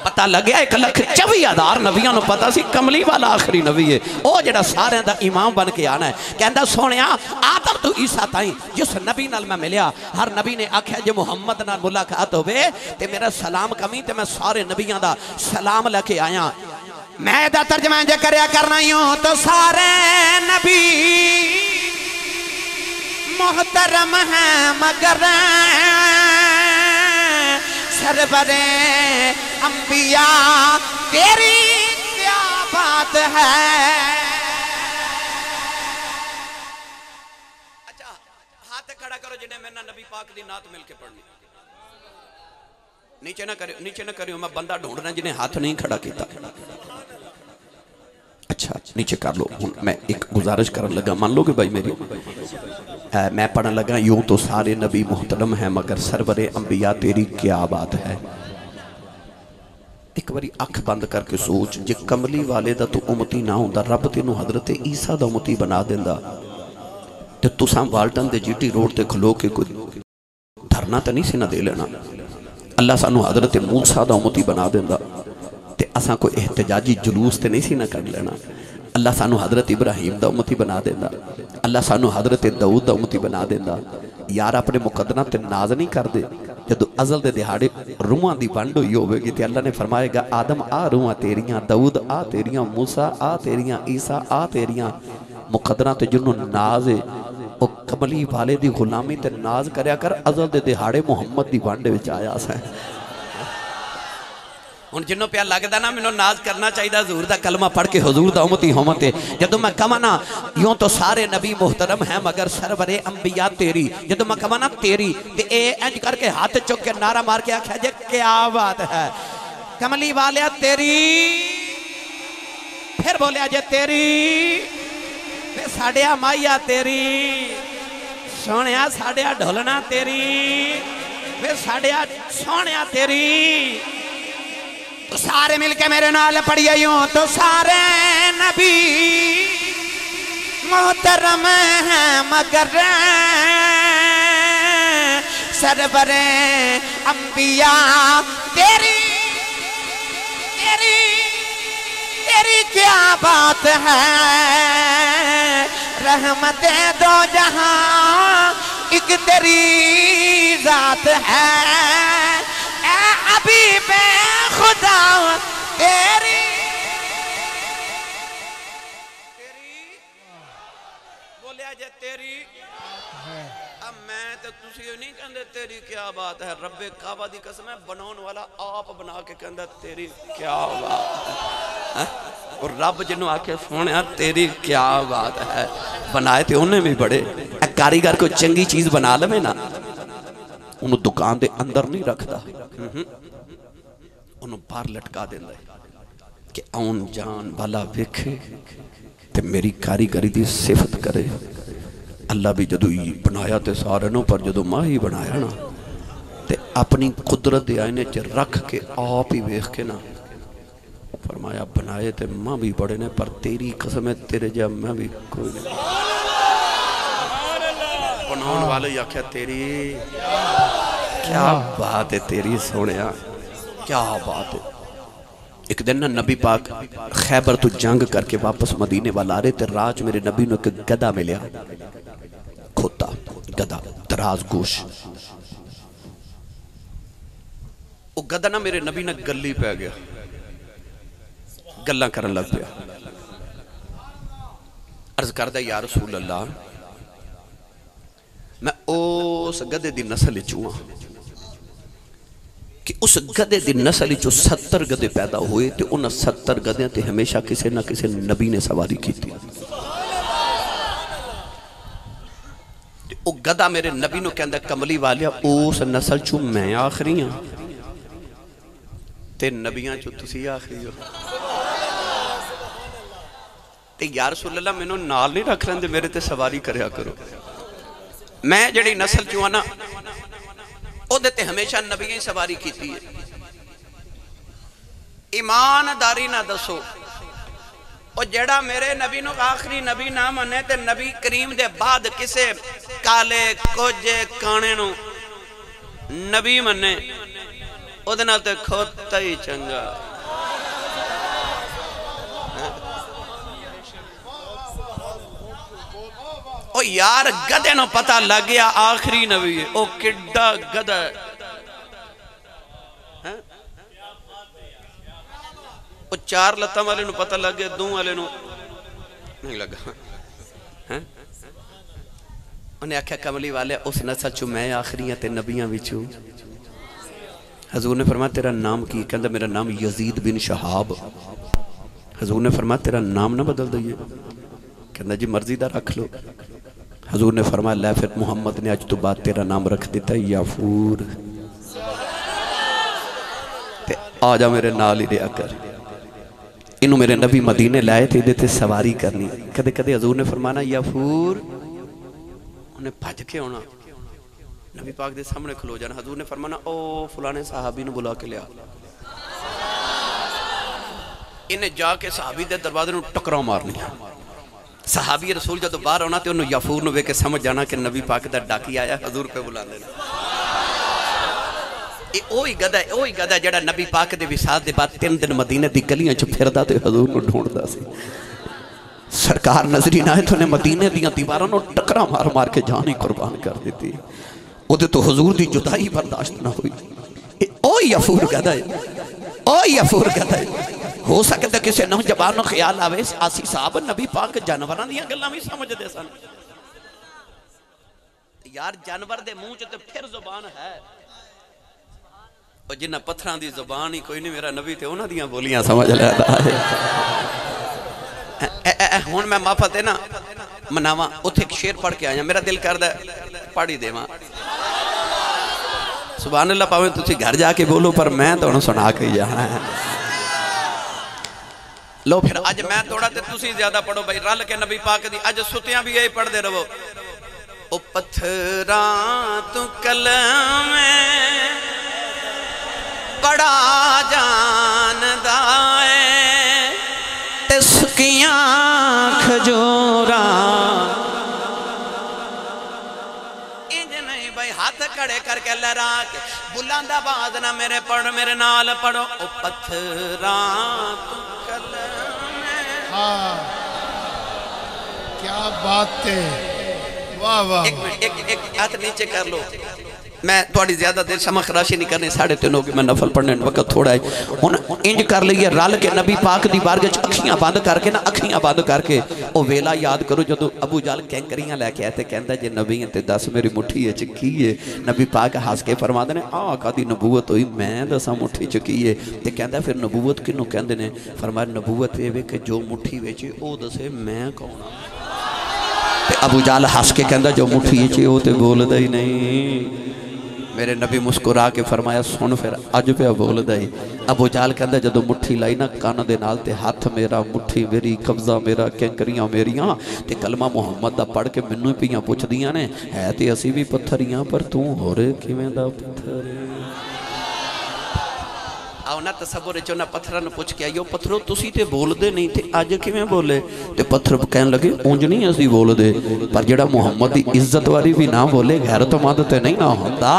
پتہ لگیا 1,24,000 نبیوں نے پتہ سی کملی والا آخری نبی ہے او جڑا سارے دا امام بن کے آنا ہے کہندہ سونیا آدم تو عیسیٰ تائیں جس نبی نال میں ملیا ہر نبی نے آکھا جو محمد نال ملاقات ہوئے تے میرا سلام کمی تے میں سارے نبیوں دا سلام لے کے آیا میں دا ترجمہ جے کریا کرنا یوں تو سارے نبی محترم ہیں مگر سرور انبیاء تیری کیا بات ہے کھڑا کرو جنہیں میں نبی پاک دی نعت مل کے پڑھنی نیچے نہ کریو میں بندہ ڈھونڈنا جنہیں ہاتھ نہیں کھڑا کیتا اچھا نیچے کر لو میں ایک گزارش کرن لگا مان لو کہ بھائی میری میں پڑھن لگا یوں تو سارے نبی محترم ہیں مگر سرور انبیاء تیری کیا بات ہے ایک باری اکھ بند کر کے سوچ جے کملی والے دا تو امتی نہ ہوندا رب تینوں حضرت عیسیٰ دا امتی بنا دیندا تے تساں والٹن دے جی ٹی روڈ تے کھلو کے کوئی دھرنا تے نہیں سی نہ دے لینا اللہ سانو حضرت موسیٰ دا امتی بنا دیندا تے اساں کوئی احتجاجی جلوس تے نہیں سی نہ کر لینا اللہ سانو حضرت ابراہیم دا امتی بنا دیندا اللہ سانو حضرت داؤد دا امتی بنا دیندا یار اپنے مقدرہ تے ناز نہیں کر دے جدو ازل دے دہاڑے روحاں دی بنڈ ہوئی ہوئے گی تے اللہ نے فرمائے گا آدم آ روحاں تیریاں داؤد آ تیریاں موسیٰ آ تیریاں عیسیٰ آ تیریاں مقدرہ تے جنہوں ناز ہے او کملی والے دی غلامی تے ناز کریا کر ازل دے دہاڑے محمد دی بنڈ وچ آیا سا ان جنہوں پہ اللہ کے دا نا منوں ناز کرنا چاہیے حضور دا کلمہ پڑھ کے حضور دا امتی ہومتے جدو میں کمانا یوں تو سارے نبی محترم ہیں مگر سرور انبیاء تیری جدو میں کمانا تیری تے اے انج کر کے ہاتھ چک کے نعرہ مار کے آکھا جے کیا بات ہے کملی والے تیری پھر بولے آجے تیری پھر ساڑیا مائیا تیری سونیا ساڑیا ڈھولنا تیری پھر ساڑیا سونیا تیری تو سارے مل کے میرے نال پڑھئے یوں تو سارے نبی محترم ہیں مگر سرور انبیاء تیری کیا بات ہے رحمت دو جہاں ایک تیری ذات ہے اے حبیب خدا تیری بولے آجے تیری اب میں تو تسی نہیں کہندے تیری کیا بات ہے رب کعبہ دی قسم ہے بنون والا آپ بنا کے کہندے تیری کیا بات ہے اور رب جنہوں آکے سونے تیری کیا بات ہے بنائے تھے انہیں بھی بڑے کاریگر کو چنگی چیز بنا لے میں نا انہوں دکان دے اندر نہیں رکھتا انہوں باہر لٹکا دیں دے کہ اون جان والا وکھے تے میری کاریگری دی صفت کرے اللہ بھی جدو بنایا تے سارے نو پر جدو ماں ہی بنایا نا تے اپنی قدرت دے آئینے چے رکھ کے آپ ہی ویخ کے نا فرمایا بنائے تے ماں بھی بڑے نے پر تیری قسم ہے تیرے جب میں بھی کوئی نہیں بناؤن والے یا کیا تیری کیا بات ہے تیری سونیا کیا بات ہے ایک دن نا نبی پاک خیبر تو جنگ کر کے واپس مدینے والا رہے تے راج میرے نبی نے ایک گدہ ملیا کھوتا گدہ دراز گوش وہ گدہ نا میرے نبی نے گلی پہ گیا گلہ کرن لگ پیا عرض کردہ یا رسول اللہ میں اس گدے دی نسل چوہاں کہ اس گدے دی نسل چو 70 گدے پیدا ہوئے تے انہا 70 گدے تے ہمیشہ کسے نہ کسے نبی نے سواری کی تھی او گدہ میرے نبی نو کہندہ کملی والیا اس نسل چو میں آخری ہاں تے نبیاں چو تسی آخری ہو تے یا رسول اللہ میں نو نال نہیں رکھ رہے میرے تے سواری کریا کرو میں جڑی نسل چوانا او دیتے ہمیشہ نبییں سواری کیتی ہے ایمانداری نہ دسو او جڑا میرے نبی نو آخری نبی نہ منے تے نبی کریم دے بعد کسے کالے کوجے کانے نو نبی منے او دے نال تے کھوتا ہی چنگا او یار گدے نو پتہ لگ گیا آخری نبی ہے او کڈا گدہ ہے او 4 لتاں والے نو پتہ لگ گیا 2 والے نو نہیں لگا انہیں آکھا کملی والے اس نسل چو میں آخری ہیں تے نبیاں بھی چو حضور نے فرمایا تیرا نام کی کہندہ میرا نام یزید بن شہاب حضور نے فرمایا تیرا نام نہ بدل دئیے کہندہ جی مرضی دا رکھ لو حضور نے فرمایا لے پھر محمد نے آج تو بعد تیرا نام رکھ دیتا یافور، آ جا میرے نال ہی رہا کر۔ انہوں میرے نبی مدینے لائے تھے دیتے سواری کرنی، کدے کدے حضور نے فرمانا یافور، انہیں بھج کے ہونا، نبی پاک دے سامنے کھلو جانا، حضور نے فرمانا او فلانے صحابی نے بلا کے لیا، انہیں جا کے صحابی دے دروازے نو ٹکراؤ مارنی، صحابی رسول جدو باہر ہونا تے انہوں یافور نو وے کے سمجھ جانا کہ نبی پاک دا ڈاکی آیا حضور پہ بلا لینا۔ اوہی گدہ جڑا نبی پاک دے وصال دے بعد 3 دن مدینے دی گلیاں چ پھردا تے حضور نو ڈھونڈدا سی، سرکار نظری نہ آئے تو نے مدینے دیاں دیواراں نو ٹکرا مار مار کے جان ہی قربان کر دیتی، او دے تو حضور دی جدائی برداشت نہ ہوئی۔ اوہی یافور گدہ ہے، اوہی یافور گدہ ہے۔ ہو سکتا کسی نوجوان نو خیال آوے آسی صاحب نبی پاک جانوراں دیاں گلاں بھی سمجھ دے سن، یار جانور دے منہ چ تے پھر زبان ہے، اور جنہ پتھراں دی زبان ہی کوئی نہیں، میرا نبی تے انہاں دیاں بولیاں سمجھ لیتا ہے۔ ہون میں معافت ہے نا مناواں، اتھے ایک شیر پڑھ کے آیا، میرا دل کردہ پڑھی دے ماں سبحان اللہ، پاویں تسی گھر جا کے بولو پر میں تو انہوں سنا کے جانا ہے۔ لو پھر آج میں توڑا تے تسی زیادہ پڑھو بھائی، رل کے نبی پاک دی آج ستیاں بھی یہی پڑھ دے رہو۔ او پتھراں تو کلم بڑا جاندہ ہے، تسکیاں کھجوراں، انج نہیں بھائی ہاتھ کھڑے کر کے لہرا کے بلند آواز نہ میرے پڑھ میرے نال پڑھو۔ او پتھراں تو کلم، کیا بات ہے، واہ واہ۔ ایک منٹ ایک ہاتھ نیچے کر لو، میں تھوڑی زیادہ دیر شمع خراشی نہیں کرنے، 3:30 ہوگی، میں نفل پڑھنے وقت تھوڑا ہے، انج کر لئیے رل کے نبی پاک دی بارگاہ اکھیاں بند کر کے نا، اکھیاں بند کر کے او ویلا یاد کرو جدو ابو جہل کینکریاں لے کے آئے تھے، کہندا جے نبی ہیں تے دس میری مٹھی ہے چکی ہے، نبی پاک ہاس کے فرما دینے آقا دی نبوت ہوئی میں دسا مٹھی چکی ہے، تے کہندا پھر نبوت کنوں کہندے نے، فرمایا نبوت یہ کہ جو مٹھی ویچے او دسے میں کون ہوں۔ ابو جہل ہاس کے کہندا جو مٹھی ویچے او تے بولدا ہی نہیں، میرے نبی مسکرا کے فرمایا سن پھر اج پہ بول دائی۔ ابو جہل کہندا جدو مٹھی لائی نا کان دے نال تے ہاتھ میرا مٹھی میری قبضہ میرا کینکریاں میریاں تے کلمہ محمد دا پڑھ کے منوں پیاں پوچھ دیاں نے ہے تے اسی بھی پتھریاں پر تو ہو رہے کیویں دا پتھر آؤ نا تصور چو نا پتھران پوچھ کے آئیو پتھرو تسی تے بول دے نہیں تے آج کیویں بولے تے پتھر کہنے لگے اونج نہیں اسی بول دے پر جڑا محمد دی عزت والی بھی نہ بولے غیرت مند تے نہیں نہ ہوندا۔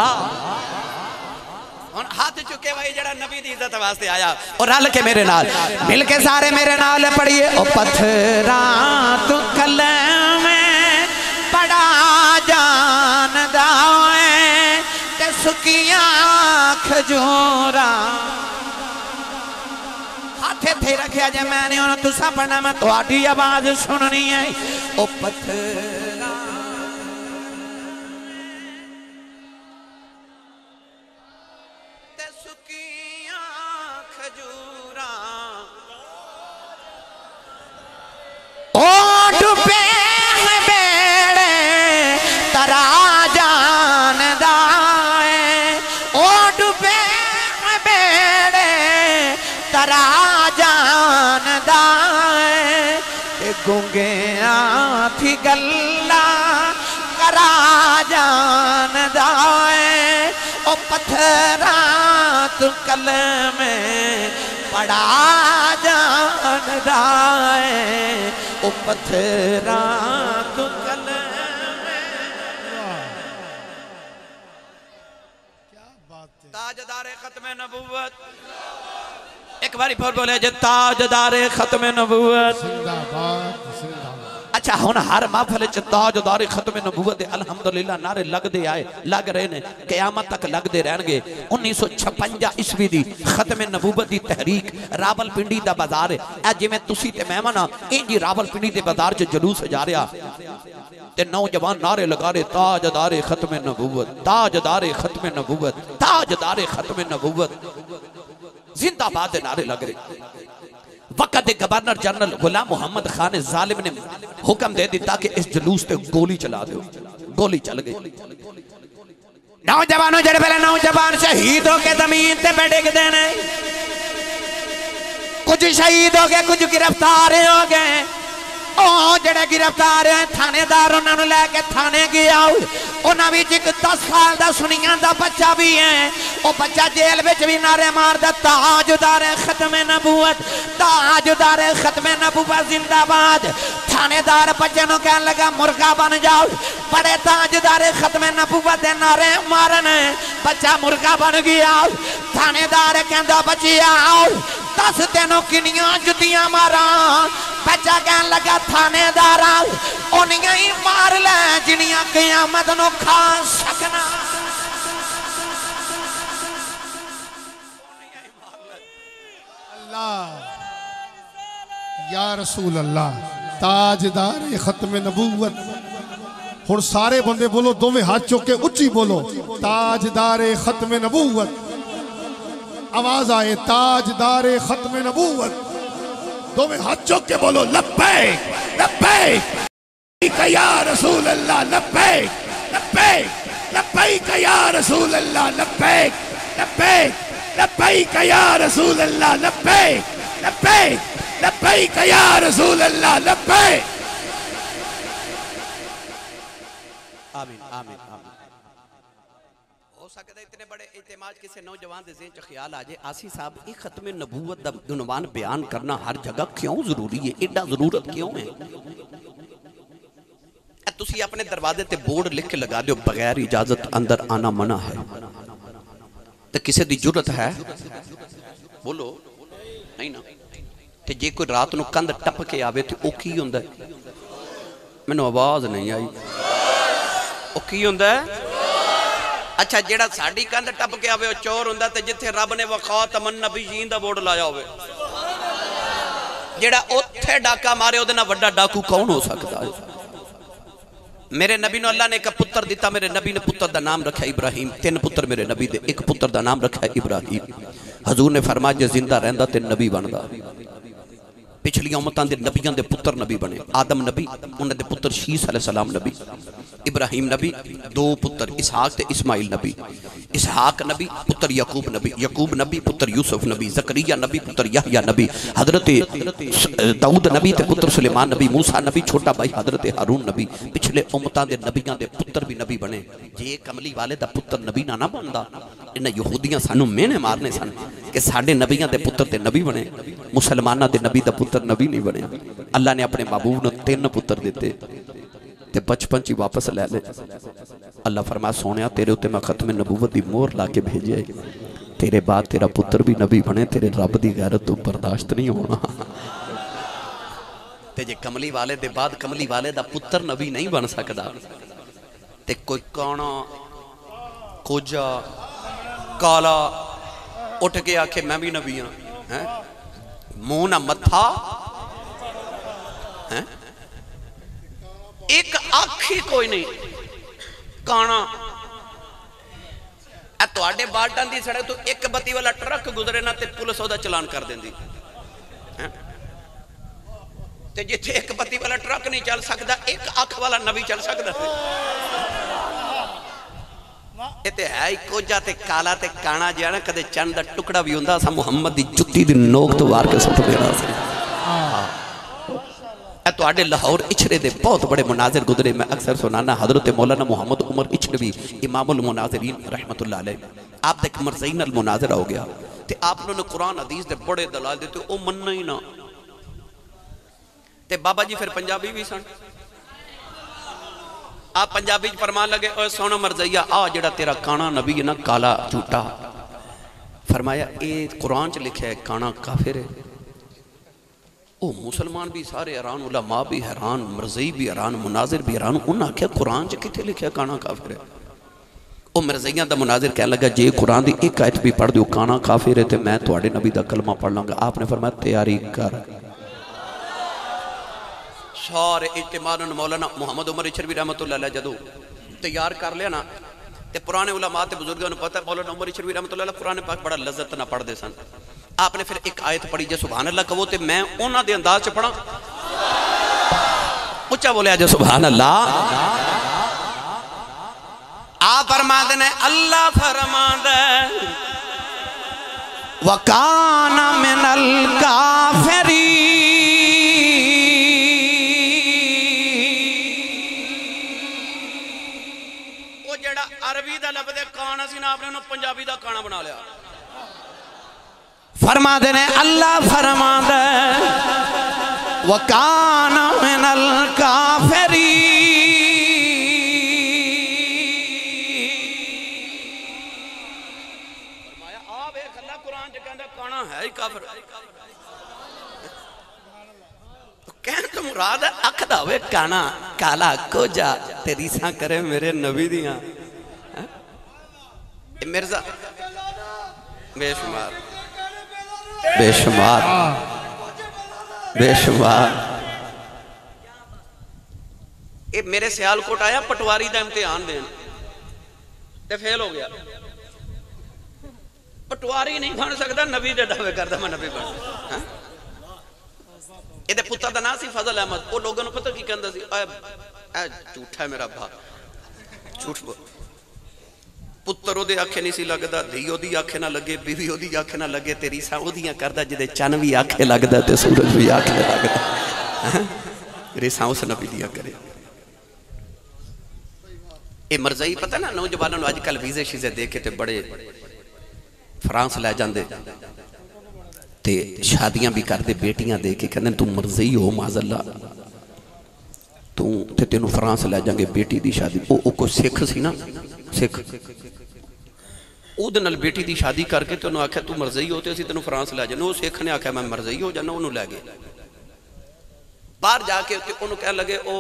ہاتھ چکے بھائی جڑا نبی دی عزت واسطے آیا اور رل کے میرے نال مل کے سارے میرے نال پڑھیے او پتھراں تو کلم بڑا جاندا ہے تے سکیاں کھجوراں ہاتھے تھے رکھیا جے میں نے انہوں تسا پڑھنا میں تو آٹھی آواز سننی ہے او پتھراں تے سکیاں کھجوراں او ڈوبے بیڑے ترا جاندا ہے او ڈوبے بیڑے ترا جاندا ہے گونگیاں تھی گلا کرا جاندا ہے او پتھراں تو کلم بڑا جاندا ہے او پتھراں تو کلم تاجدار ختم نبوت ایک باری پھر بولے جے تاجدار ختم نبوت زندہ باد زندہ باد۔ اچھا ہون ہر محفل چ تاجدار ختم نبوت دے الحمدللہ نعرے لگ دے آئے لگ رہے نے قیامت تک لگ دے رہن گے۔ 1956 عیسوی دی ختم نبوت دی تحریک راول پنڈی دا بازار ہے اے جویں تسی تے میں منا انجی راول پنڈی دے بازار چ جلوس جا رہا تے نوجوان نعرے لگا رہے تاجدار ختم نبوت تاجدار ختم نبوت تاجدار ختم نبوت زندہ باد نعرے لگ رہے۔ وقت گورنر جنرل غلام محمد خان ظالم نے حکم دے دیتا کہ اس جلوس تے گولی چلا دو. گولی چل گئی. نوجوانوں جڑے پہلے نوجوان شہید ہو کے زمین تے پہ ڈگ دینے. کچھ شہید ہو گئے, کچھ گرفتار ہو گئے. جڑے گرفتار ہیں تھانے دار انہوں نے لے کے تھانے گیا. انہوں بھی ایک 10 سال دا سنیاں دا بچہ بھی ہے. وہ بچہ جیل بچ بھی نعرے مار دا تاجدار ختم نبوت, تاجدار ختم نبوت زندہ باد. تھانے دار بچے نو کہنے لگا مرغا بن جاؤ. بڑے تاجدار ختم نبوت دے نعرے مارن, بچہ مرغا بن گیا. تھانے دار کہندا بچیا 10 تینوں کنیاں جتیاں مارا. بچہ کہنے لگا تھانے دارا انہیاں ہی مار لے جنیاں قیامت نو کھا سکنا. اللہ یا رسول اللہ تاجدار ختم نبوت. ہن سارے بندے بولو, دوویں ہاتھ چوک کے اچھی بولو تاجدار ختم نبوت. آواز آئے تاجدار ختم نبوت. دوویں ہاتھ چوک کے بولو لبیک لبیک یا رسول اللہ, لبیک لبیک لبیک یا رسول اللہ, لبیک لبیک لبیک یا رسول اللہ, لبیک لبیک لبیک یا رسول اللہ, لبیک. آمین آمین آمین. ہو سکتا ہے اتنے بڑے اعتماد کسی نوجوان دے ذہن چ خیال آ جائے آسی صاحب یہ ختم نبوت دا عنوان بیان کرنا ہر جگہ کیوں ضروری ہے, ایڈا ضرورت کیوں ہے؟ تسی اپنے دروازے تے بورڈ لکھ کے لگا دیو بغیر اجازت اندر آنا منع ہے. تو کسی دی جرت ہے بولو نہیں نا. تے جے کوئی رات نو کند ٹپ کے آوے تے او کی ہوندا ہے؟ مینوں آواز نہیں آئی. او کی ہوندا ہے؟ اچھا جیڑا ساڑی کند ٹپ کے آوے چور ہوندا تے جتھے رب نے وخاتم النبیین دا بورڈ لایا ہوئے. جیڑا اوتھے ڈاکا مارے او دے نال وڈا ڈاکو کون ہو سکتا ہے؟ میرے نبی نو اللہ نے ایک پتر دیتا. میرے نبی نے پتر دا نام رکھا ابراہیم. 3 پتر میرے نبی دے, ایک پتر دا نام رکھا ابراہیم. حضور نے فرمایا جے زندہ رہندا تے نبی بندا. پچھلی امتاں دے نبیاں دے پتر نبی بنے. آدم نبی, انہاں دے پتر شیس علیہ السلام نبی. ابراہیم نبی, 2 پتر اسحاق تے اسماعیل نبی. اسحاق نبی پتر یعقوب نبی. یعقوب نبی پتر یوسف نبی. زکریا نبی پتر یحییٰ نبی. حضرت داؤد نبی تے پتر سلیمان نبی. موسیٰ نبی چھوٹا بھائی حضرت ہارون نبی. پچھلے امتاں دے نبیاں دے پتر بھی نبی بنے. جے کملی والے دا پتر نبی نہ بندا انہاں یہودیاں سانو مینے مارنے سن کہ ساڈے نبیاں دے پتر تے نبی بنے, مسلماناں دے نبی دا پتر نبی نہیں بنے. اللہ نے اپنے محبوب نو 3 پتر دیتے تے بچپن چی واپس لے لے. اللہ فرمایا سونیا تیرے ہوتے میں ختم نبوت دی مور لا کے بھیجے. تیرے بعد تیرا پتر بھی نبی بنے, تیرے رب دی غیرت تو برداشت نہیں ہونا. تے جے کملی والے دے بعد کملی والے دا پتر نبی نہیں بن سکدا تے کوئی کانا کوجا کالا اٹھ کے آکھے میں بھی نبی ہاں, منہ نہ متھا, ایک آنکھ ہی کوئی نہیں کانا. اے تو آڈے بالٹان دی سڑے تو ایک بتی والا ٹرک گزرے نا تے پولیس ہودا چلان کر دیں دی. تے جتھے ایک بتی والا ٹرک نہیں چل سکتا ایک آنکھ والا نبی چل سکتا ہے. تے ہے ہی کوجا تے کالا تے کانا جانا کدے چند دا ٹکڑا بھی ہوندہ سا محمد دی جتی دی نوک تو وار کے سب دینا سے. اے تو آڈے لاہور اچھرے دے بہت بڑے مناظر گزرے. میں اکثر سنانا حضرت مولانا محمد عمر اچھروی امام المناظرین رحمت اللہ علیہ آپ دیکھ مرزین المناظرہ ہو گیا تے آپ نے قرآن حدیث دے بڑے دلال دیتے او مننا ہی نہ. تے بابا جی پھر پنجابی بھی سن. آپ پنجابی فرمان لگے اوہ سونا مرزیہ آ جڑا تیرا کانا نبی ہے نا کالا جھوٹا. فرمایا اے قرآن چ لکھا ہے کانا کافر ہے. او مسلمان بھی سارے حیران, علماء بھی حیران, مرزی بھی حیران, مناظر بھی حیران. انہاں کیا قرآن چ کتے لکھا ہے کانا کافر ہے. او مرزیاں دا مناظر کہنے لگا جے قرآن دی ایک آیت بھی پڑھ دیو کانا کافر ہے تے میں تواڈے نبی دا کلمہ پڑھ لوں گا. آپ نے فرمایا تیاری کر. سارے اجتماع مولانا محمد عمر اچھروی رحمت اللہ علیہ جدو تیار کر لیا نا تے پرانے علماء تے بزرگوں نے پتا ہے مولانا عمر اچھروی رحمت اللہ علیہ قرآن پاک بڑا لذت نہ پڑھ دے سن. آپ نے پھر ایک آیت پڑھی جے سبحان اللہ کہو تے میں انہاں دے انداز چ پڑھا اچھا بولے آج سبحان اللہ. آپ فرما دینے اللہ فرما دے وَكَانَ مِنَ الْكَافِرِينَ. وہ جڑا عربی دا لفظ کانا سی نا آپ نے انہوں پنجابی دا کانا بنا لیا. فرما دینے اللہ فرما دے وَكَانَ مِنَ الْكَافِرِينَ. فرمایا آپ ایک اللہ قرآن جو کہندہ کانا ہے ہی کافر. تو کہنے تو مراد ہے اکھدا ہوئے کانا کالا کو جا تیری ساں کرے میرے نبی دیاں. مرزا بے شمار بے شمار بے شمار. یہ میرے سیال کوٹ آیا پٹواری دا امتحان دین تے فیل ہو گیا. پٹواری نہیں بن سکتا نبی دے دعوے کرتا میں نبی بن. یہ دے پتر دا نا سی فضل احمد. وہ لوگوں نے پتہ کی کہندہ سی اے جھوٹا ہے میرا بھا جھوٹ بول. پتر او دے آنکھیں نہیں سی لگدا دھیو دی آنکھیں نہ لگے بیوی او دی آنکھیں نہ لگے تیری ساں او دیاں کردہ جدے چن بھی آنکھیں لگدا تے سورج بھی آنکھیں لگدا. میرے ساں اس نبی دیا کرے. اے مرزائی پتہ نا نوجوانوں نے آج کل ویزے شیزے دیکھے تے بڑے فرانس لے جاندے تے شادیاں بھی کر دے بیٹیاں دے کے کہنے تم مرزائی ہو معاذ اللہ تے تینوں فرانس لے جاندے بیٹی دی شادی. او کو سکھ سی نا سکھ او دنال بیٹی دی شادی کر کے تو انہوں آکھا تو مرزائی ہوتے اسی تینوں فرانس لے جانا. وہ سکھ نے آکھا میں مرزائی ہو جانا. انہوں لے گئے باہر جا کے انہوں کہہ لگے او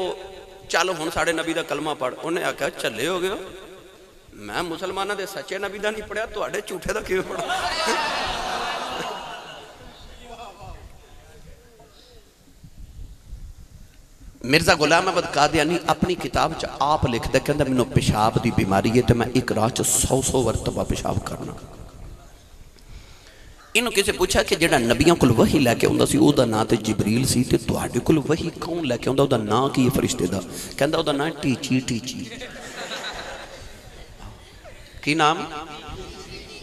چلو ہن ساڑھے نبی دا کلمہ پڑھ. انہیں آکھا چلے ہو گئے میں مسلمانہ دے سچے نبی دا نہیں پڑھیا تو آڑے چوٹھے دا کیوں پڑھا. مرزا غلام احمد قادیانی اپنی کتاب چا آپ لکھ دے کہ میں پیشاب دی بیماری ہے تو میں ایک راہ چا 100 مرتبہ پیشاب کرنا. انہوں کسے پوچھا کہ جڑا نبیوں کل وحی لے کے ہوندہ سی او دا نا تے جبریل سی تے تواڈے کل وحی کون لے کے ہوندہ او دا نا کی فرشتے دا کہندہ او دا نا ٹیچی ٹیچی. کی نام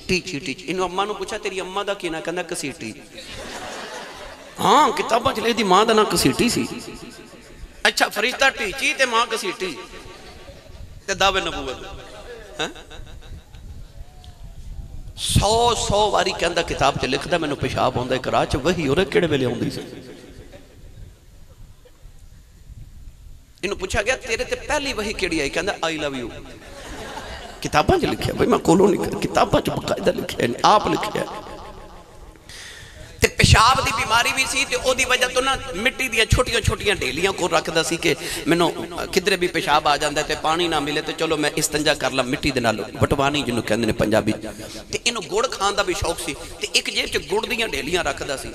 ٹیچی ٹیچی. انہوں اممہ نے پوچھا تیری اممہ دا کی نا کہندہ کسیٹی. ہاں کتابہ چلے دی ماں دا نا کسیٹی سی. اچھا فرشتہ ٹیچی تے ماں کسیٹی تے دعوے نبوت. 100 واری کہندہ کتاب تے لکھ دا میں نے پیشاب ہوندہ ایک راہ چا وہی ہو رہے کڑے ویلے ہوندی سے. انہوں پوچھا گیا تیرے تے پہلی وہی کڑی آئی کہندہ I love you. کتاباں جو لکھے بھئی میں کولوں نہیں کر کتاباں جو بقائدہ لکھے آپ لکھے تے پیشاب دی بیماری بھی سی تے او دی وجہ تو نا مٹی دیا چھوٹیاں چھوٹیاں ڈیلیاں کو رکھ دا سی کہ میں نو کدرے بھی پیشاب آ جاندہ تے پانی نہ ملے تے چلو میں استنجا کر لا مٹی دے نالو بٹوانی جنہوں کہندے نے پنجابی تے انہوں گوڑ کھان دا بھی شوق سی تے ایک جیب چے گوڑ دیاں ڈیلیاں رکھ دا سی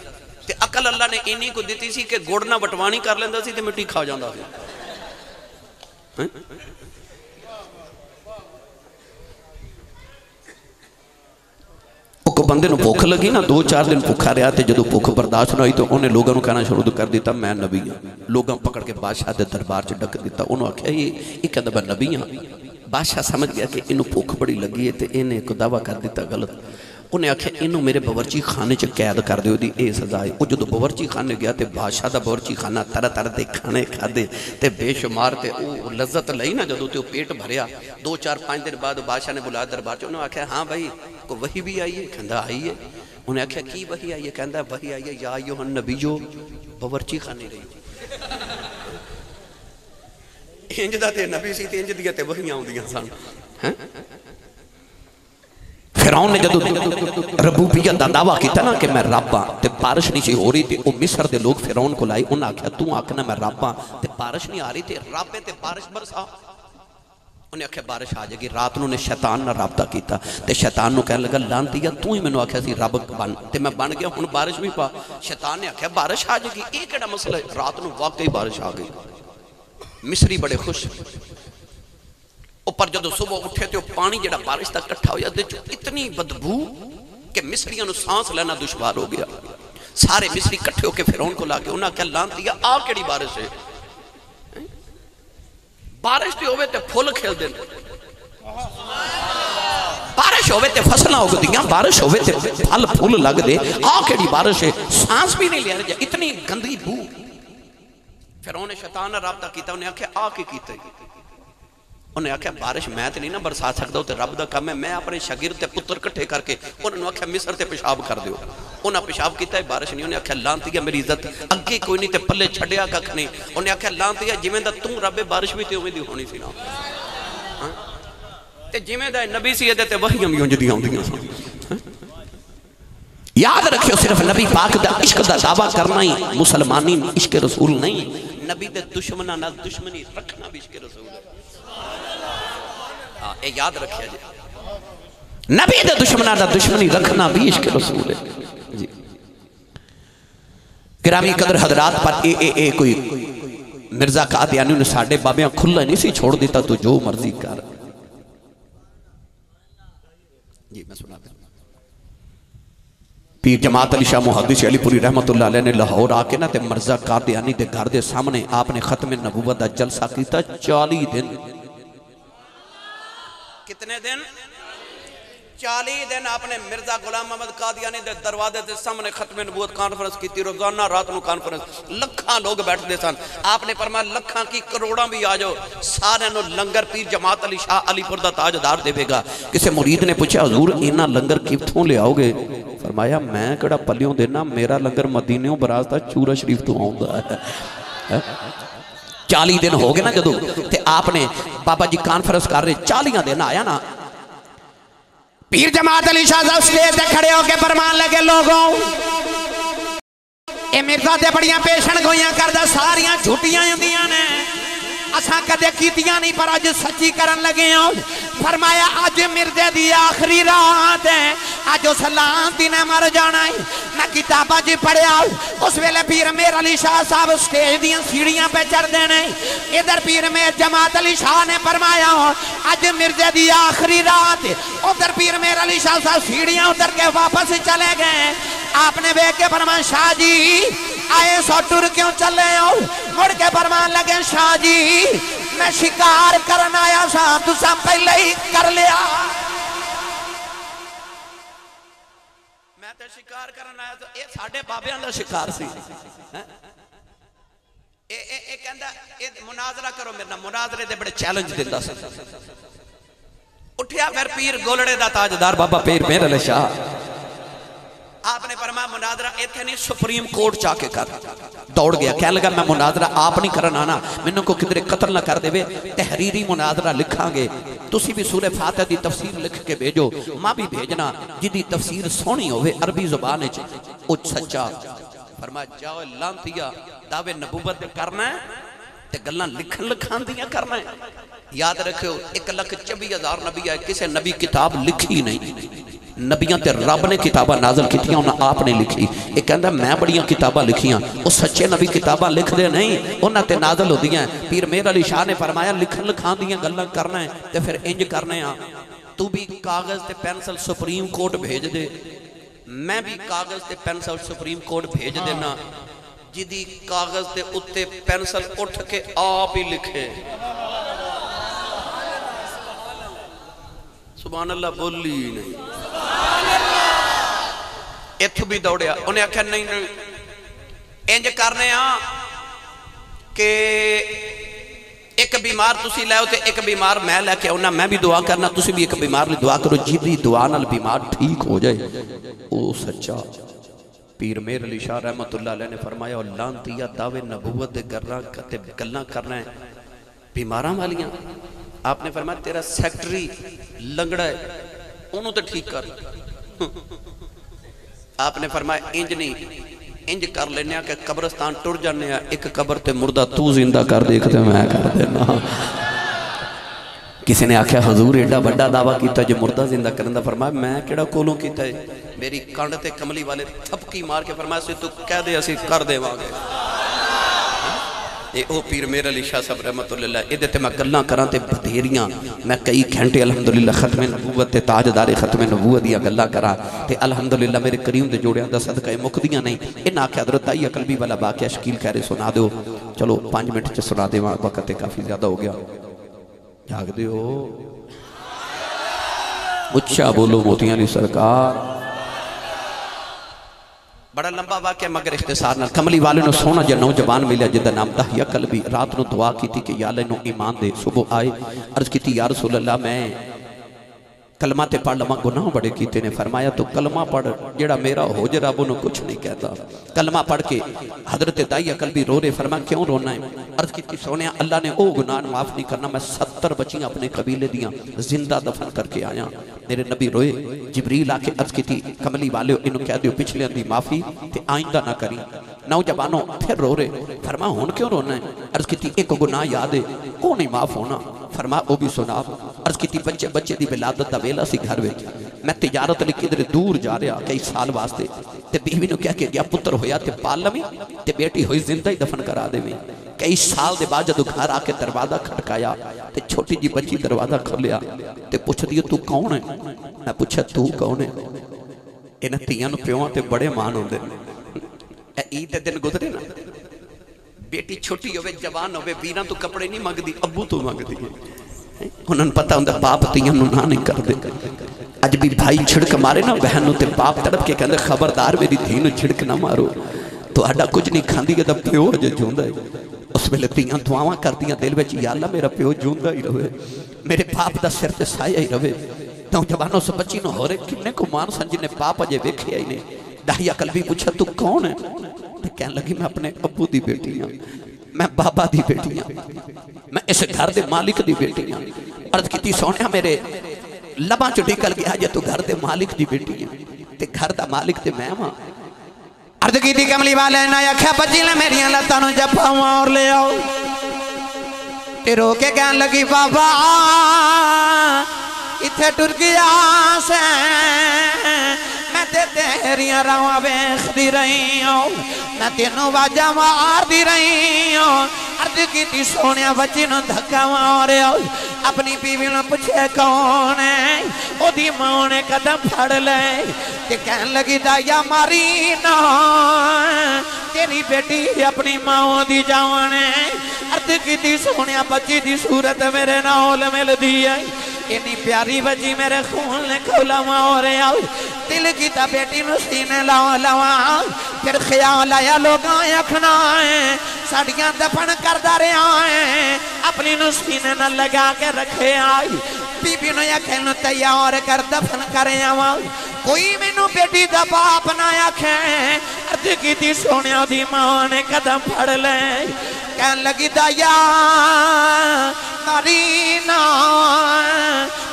تے عقل اللہ نے انہی کو دیتی سی کہ گوڑ نہ بٹوانی کر لیندہ سی تے مٹی کھا جاندہ سی. کو بندے نو بھوک لگی نا 2-4 دن بھوکا رہا تے جدو بھوک برداشت نہ ہوئی تو انہیں لوگوں کہنا شروع کر دیتا میں نبی ہوں. لوگوں پکڑ کے بادشاہ دے دربار چ ڈک دیتا. انہوں آکھیا یہ کہندا میں نبی ہوں. بادشاہ سمجھ گیا کہ انہوں بھوک بڑی لگی ہے تے انہیں کو دعویٰ کر دیتا غلط. انہیں آکھیا انہوں میرے باورچی خانے چ قید کر دیو دی اے سزا ہے. وہ جدو باورچی خانے گیا تے بادشاہ دا باورچی خانہ طرح طرح دے کھانے کھا دے تے بے شمار تے او لذت لئی نا جدو تے پیٹ بھریا. 2-4-5 دن بعد بادشاہ نے بلایا دربار چ. انہوں آکھیا ہاں بھائی کو وحی بھی آئی ہے کہندہ آئی ہے. انہیں آکھیا کی وحی آئی ہے کہندہ وحی آئی ہے یا ایوہ النبی جو باورچی خانے رہی انج دا تے نبی سی تے انج دیا تے وحیاں ہوں دیاں سان. فرعون نے جدو ربوبیت دا دعویٰ کیتا نا کہ میں رب ہاں تے بارش نہیں سی ہو رہی تے او مصر دے لوگ فرعون کو لائی. انہاں آکھیا تو آکھنا میں رب ہاں تے بارش نہیں آ رہی تے رب تے بارش برسا. انہیں آکھیا بارش آ جائے گی. رات نے شیطان نہ رابطہ کیتا تے شیطان نو کہنے لگا لانتیا تو ہی میں نے آکھیا سی رب بن تے میں بن گیا ہن بارش بھی پا. شیطان نے آکھیا بارش آ جائے گی یہ کیڑا مسئلہ ہے. رات نو واقعی بارش آ گئی. مصری بڑے خوش. اوپر جدو صبح اٹھے تے پانی جڑا بارش تک کٹھا ہو جاتے جو اتنی بدبو کہ مصریوں نے سانس لینا دشوار ہو گیا. سارے مصری کٹھے ہو کے فرعون کو لا کے انہاں کہا لانتیا آ کیڑی بارش ہے. بارش تے ہوئے تے پھول کھل دیں، بارش ہوئے تے فصلہ ہو گدیاں، بارش ہوئے تے پھل پھول لگ دے، کیڑی بارش ہے، سانس بھی نہیں لے رہے، اتنی گندی بو۔ پھر انہیں شیطان نے رابطہ کیتا، انہیں آکھے کی کیتا ہے؟ انہیں آکھا بارش میں تے نہیں نہ برسا سکتا تے رب دا کام ہے، میں اپنے شاگرد تے پتر کٹھے کر کے انہوں نے آکھا مصر تے پیشاب کر دیو، انہاں پیشاب کیتا ہے بارش نہیں، انہیں آکھا لانتی ہے میری عزت اگے کوئی نہیں تے پلے چھڑیا ککھ نہیں، انہیں آکھا لانتی ہے جویں دا توں رب بارش بھی تے اویں دی ہونی سی نا، تے جویں دا نبی سی تے وحیاں بھی اونج دی آوندیاں سن۔ یاد رکھو صرف نبی پاک دا عشق دا دعویٰ کرنا ہی مسلمانی عشق رسول نہیں، نبی دے دشمناں نال دشمنی رکھنا بھی عشق رسول ہے۔ اے یاد رکھیا جی، نبی دے دشمناں دا دشمنی رکھنا بھی عشق رسول ہے جی۔ گرامی قدر حضرات، پر اے کوئی مرزا قادیانی نے ساڑھے بابیاں کھلا نہیں سی چھوڑ دیتا تو جو مرضی کر جی۔ میں سنا دیں پیر جماعت علی شاہ محدث علی پوری رحمت اللہ علیہ نے لاہور آکے نا تے مرزا قادیانی دے گھر دے سامنے آپ نے ختم نبوت دا جلسہ کیتا 40 دن۔ کتنے دن؟ 40 دن آپ نے مرزا غلام محمد قادیانی دے دروازے دے سامنے ختم نبوت کانفرنس کی تھی، روزانہ رات نو کانفرنس، لکھاں لوگ بیٹھ دے سن، آپ نے فرمایا لکھاں کی کروڑاں بھی آ جاؤ، سارے نو لنگر پیر جماعت علی شاہ علی پور دا تاجدار دے گا۔ کسے مرید نے پوچھا حضور اینا لنگر کتھوں لے آؤ گے؟ فرمایا میں کڑا پلیوں دینا، میرا لنگر مدینیوں برازتا چورا شریف تو آؤں ہے۔ 40 دن ہو گئے نا جدو تے آپ نے بابا جی کانفرنس کر رہے، 40 دن آیا نا، پیر جماعت علی شاہ صاحب سٹیج تے کھڑے ہو کے فرمان لگے لوگوں اے مرزا دے بڑیاں پیشن گویاں کردہ ساریاں جھوٹیاں ہوندیاں نے، اساں کدے کیتیاں نہیں پر اج سچی کرن لگے ہوں۔ فرمایا اج مرزے دی آخری رات ہے، اج اس لانتی نے مر جانا ہے۔ میں کتابہ جی پڑھیا اس ویلے پیر میر علی شاہ صاحب سٹیج دیاں سیڑیاں پہ چڑھ دینے، ادھر پیر میر جماعت علی شاہ نے فرمایا اج مرزے دی آخری رات، ادھر پیر میر علی شاہ صاحب سیڑیاں ادھر کے واپس چلے گئے۔ آپ نے بیک کے فرمان شاہ جی آئے سو ٹر کیوں چلے ہو؟ مڑ کے فرمان لگے شاہ جی میں شکار کرنا آیا سا، تساں پہلے ہی کر لیا۔ میں تے شکار کرنا آیا تو اے ساڑھے بابیاں دا شکار سی، اے کہندہ مناظرہ کرو میرنا، مناظرے دے بڑے چیلنج دیتا سی۔ اٹھیا پھر پیر گولڑے دا تاجدار بابا پیر میر علی شاہ، آپ نے فرمایا مناظرہ ایتھے نہیں سپریم کورٹ چاہ کے کر، دوڑ گیا کہنے لگا میں مناظرہ آپ نہیں کرنا آنا، میں کو کدھر قتل نہ کر دے وے، تحریری مناظرہ لکھاں گے، تسی بھی سورہ فاتحہ دی تفسیر لکھ کے بھیجو، ماں بھی بھیجنا جدی تفسیر سونی ہوئے عربی زبان ہے او سچا۔ فرمایا جاؤ لانتیا دعوے نبوت دے کرنا ہے تے گلاں لکھن لکھان دیا کرنا ہے۔ یاد رکھو 1,24,000 نبی ہے، کسے نبی کتاب لکھی نہیں، نبیاں تے رب نے کتابہ نازل کیتیاں انہاں آپ نے لکھی۔ ایک کہندہ میں بڑیاں کتابہ لکھیاں، وہ سچے نبی کتابہ لکھ دے نہیں، انہاں تے نازل ہو دیاں۔ پیر میر علی شاہ نے فرمایا لکھن لکھان دیاں گلاں کرنا ہے تے پھر انج کرنے ہاں، تو بھی کاغذ تے پینسل سپریم کورٹ بھیج دے، میں بھی کاغذ تے پینسل سپریم کورٹ بھیج دینا، جدی کاغذ تے اتے پینسل اٹھ کے آپ ہی لکھے۔ سبحان اللہ بولی نہیں، ایتھو بھی دوڑیا، انہیں آکھا نہیں انج کرنے ہاں کہ ایک بیمار تسی لے ہوتے ایک بیمار میں لے کے ہونا، میں بھی دعا کرنا تسی بھی ایک بیمار لے دعا کرو، جیدی دعا نال بیمار ٹھیک ہو جائے او سچا۔ پیر میر علی شاہ رحمت اللہ علیہ نے فرمایا لانتیا دعوے نبوت دے گلاں کرنا ہے بیماراں والیاں۔ آپ نے فرمایا تیرا سیکٹری لنگڑا ہے انہوں تے ٹھیک کر۔ آپ نے فرمایا انج نہیں، انج کر لینے کہ قبرستان ٹر جانے ایک قبر تے مردہ تو زندہ کر دیکھتے میں کر دینا۔ کسی نے آکھا حضور ایڈا بڑا دعویٰ کیتا جو مردہ زندہ کرندہ، فرمایا میں کیڑا کولوں کیتا ہے، میری کانڈ تے کملی والے تھپکی مار کے فرمایا سے تو کہہ دے اسی کر دے واگے۔ اے او پیر میر علی شاہ صاحب رحمت اللہ ادھے تے میں گلاں کراں تے بدھیریاں، میں کئی گھنٹے الحمدللہ ختم نبوت تے تاجدار ختم نبوت دیا گلاں کراں تے الحمدللہ میرے کریم دے جوڑیاں دا صدقہ مقدیاں نہیں۔ ان آکھے حضرت آئیہ قلبی والا باقیہ شکیل کہہ رہے سنا دو، چلو 5 منٹ چ سنا دے، وقت کافی زیادہ ہو گیا۔ جاگ دے ہو اچھا بولو موتیاں علی سرکار بڑا لمبا واقعہ مگر اختصار نہ کملی والے نے سونا جا نوجوان ملیا جدہ نام دہیا قلبی رات نو دعا کی تھی کہ یا اللہ نو ایمان دے صبح آئے عرض کی تھی یا رسول اللہ میں کلمہ تے پڑھ لما گناہ بڑے کیتے نے فرمایا تو کلمہ پڑھ جڑا میرا ہو جا رب انہوں کچھ نہیں کہتا کلمہ پڑھ کے حضرت دائیہ قلبی رو رہے فرمایا کیوں رونا ہے عرض کی تھی سونے اللہ نے او گناہ معاف نہیں کرنا میں 70 بچیاں اپنے قبیلے دیاں زندہ دفن کر کے آیا میرے نبی روئے جبریل آ کے عرض کی تھی کملی والے انہوں کہہ دیو پچھلے اندھی معافی تے آئندہ نہ کریں نوجوانوں پھر رو رہے فرما ہون کیوں رونا ہے عرض کی تھی ایک گناہ یاد ہے کون نہیں معاف ہونا فرما او بھی سنا عرض کی تھی بچے دی ولادت دا ویلا سی گھر وچ میں تجارت لئی کدھر دور جا رہا کئی سال واسطے تے بیوی نو کہہ کے گیا پتر ہویا تے پال لویں تے بیٹی ہوئی زندہ ہی دفن کرا دے میں کئی سال دے بعد جدو گھر آ کے دروازہ کھٹکایا تے چھوٹی جی بچی دروازہ کھولیا تے پوچھ دیو تو کون ہے میں پوچھا تو کون ہے انہاں تیاں نو پیواں تے بڑے مان ہوندے عید دے دن گزرے نا بیٹی چھوٹی ہوئے جوان ہوئے ویراں تو کپڑے نہیں مانگ دی ابو تو مانگ دی انہوں نے پتا ہوں باپ تیاں نو نہ نہیں کر دے اج بھی بھائی چھڑک مارے نا بہنوں تے باپ تڑپ کے کہندے خبردار میری دھی نو چھڑک نہ مارو تو اڈا کچھ نہیں کھاندی ہے تا پیو اجے جوندا ہے اس ویلے تیاں دعاواں کردیاں دل وچ یا اللہ میرا پیو جوندا ہی رہے میرے باپ دا سر تے سایہ ہی رہے نوجوانوں سے بچی نو ہو رہے کنے کو مان سن جن باپ اجے ویکھیا ہی نہیں داہیہ قلبی پوچھا تو کون ہے تو کہنے لگی میں اپنے ابو دی بیٹی ہوں میں بابا دی بیٹی ہوں میں اس گھر دے مالک دی بیٹی ہوں عرض کی تھی سونیا میرے لباں چو نکل گیا جے تو گھر دے مالک دی بیٹی ہے تے گھر دا مالک تے میں ہاں عرض کی تھی کملی والے نہ یکھا بچی لے میریاں لتانوں جپاؤں اور لے آؤ تے رو کے کہنے لگی بابا اتھے ٹرکیا سے میں تے تیریاں راواں بیخ دی رہی ہوں میں تینوں واجہ مار دی رہی ہوں عرض کی تھی سونیا بچی نو دھکا مارے اپنی بیوی نو پوچھے کون ہے او دی ماں نے قدم پھڑ لے کہ کہن لگی دایا ماری نا تیری بیٹی اپنی ماں دی جانے عرض کی تھی سونیا بچی دی صورت میرے نال مل دی ہے اتنی پیاری بچی میرے خون نے کھولا مارے دل کی تا بیٹی نو سینے لاؤ لاؤ پھر خیال آیا لوگاں اکھنا ہے ساڑیاں دفن کردہ رہا ہے اپنی نو سینے نہ لگا کے رکھے آئی بی بی نو یکھے نو تیار کر دفن کرے آئی کوئی میں نو بیٹی دا باپ نہ یکھے عرض کی تھی سونیا دی ماں نے قدم پھڑ لے کہن لگی دایا مرینا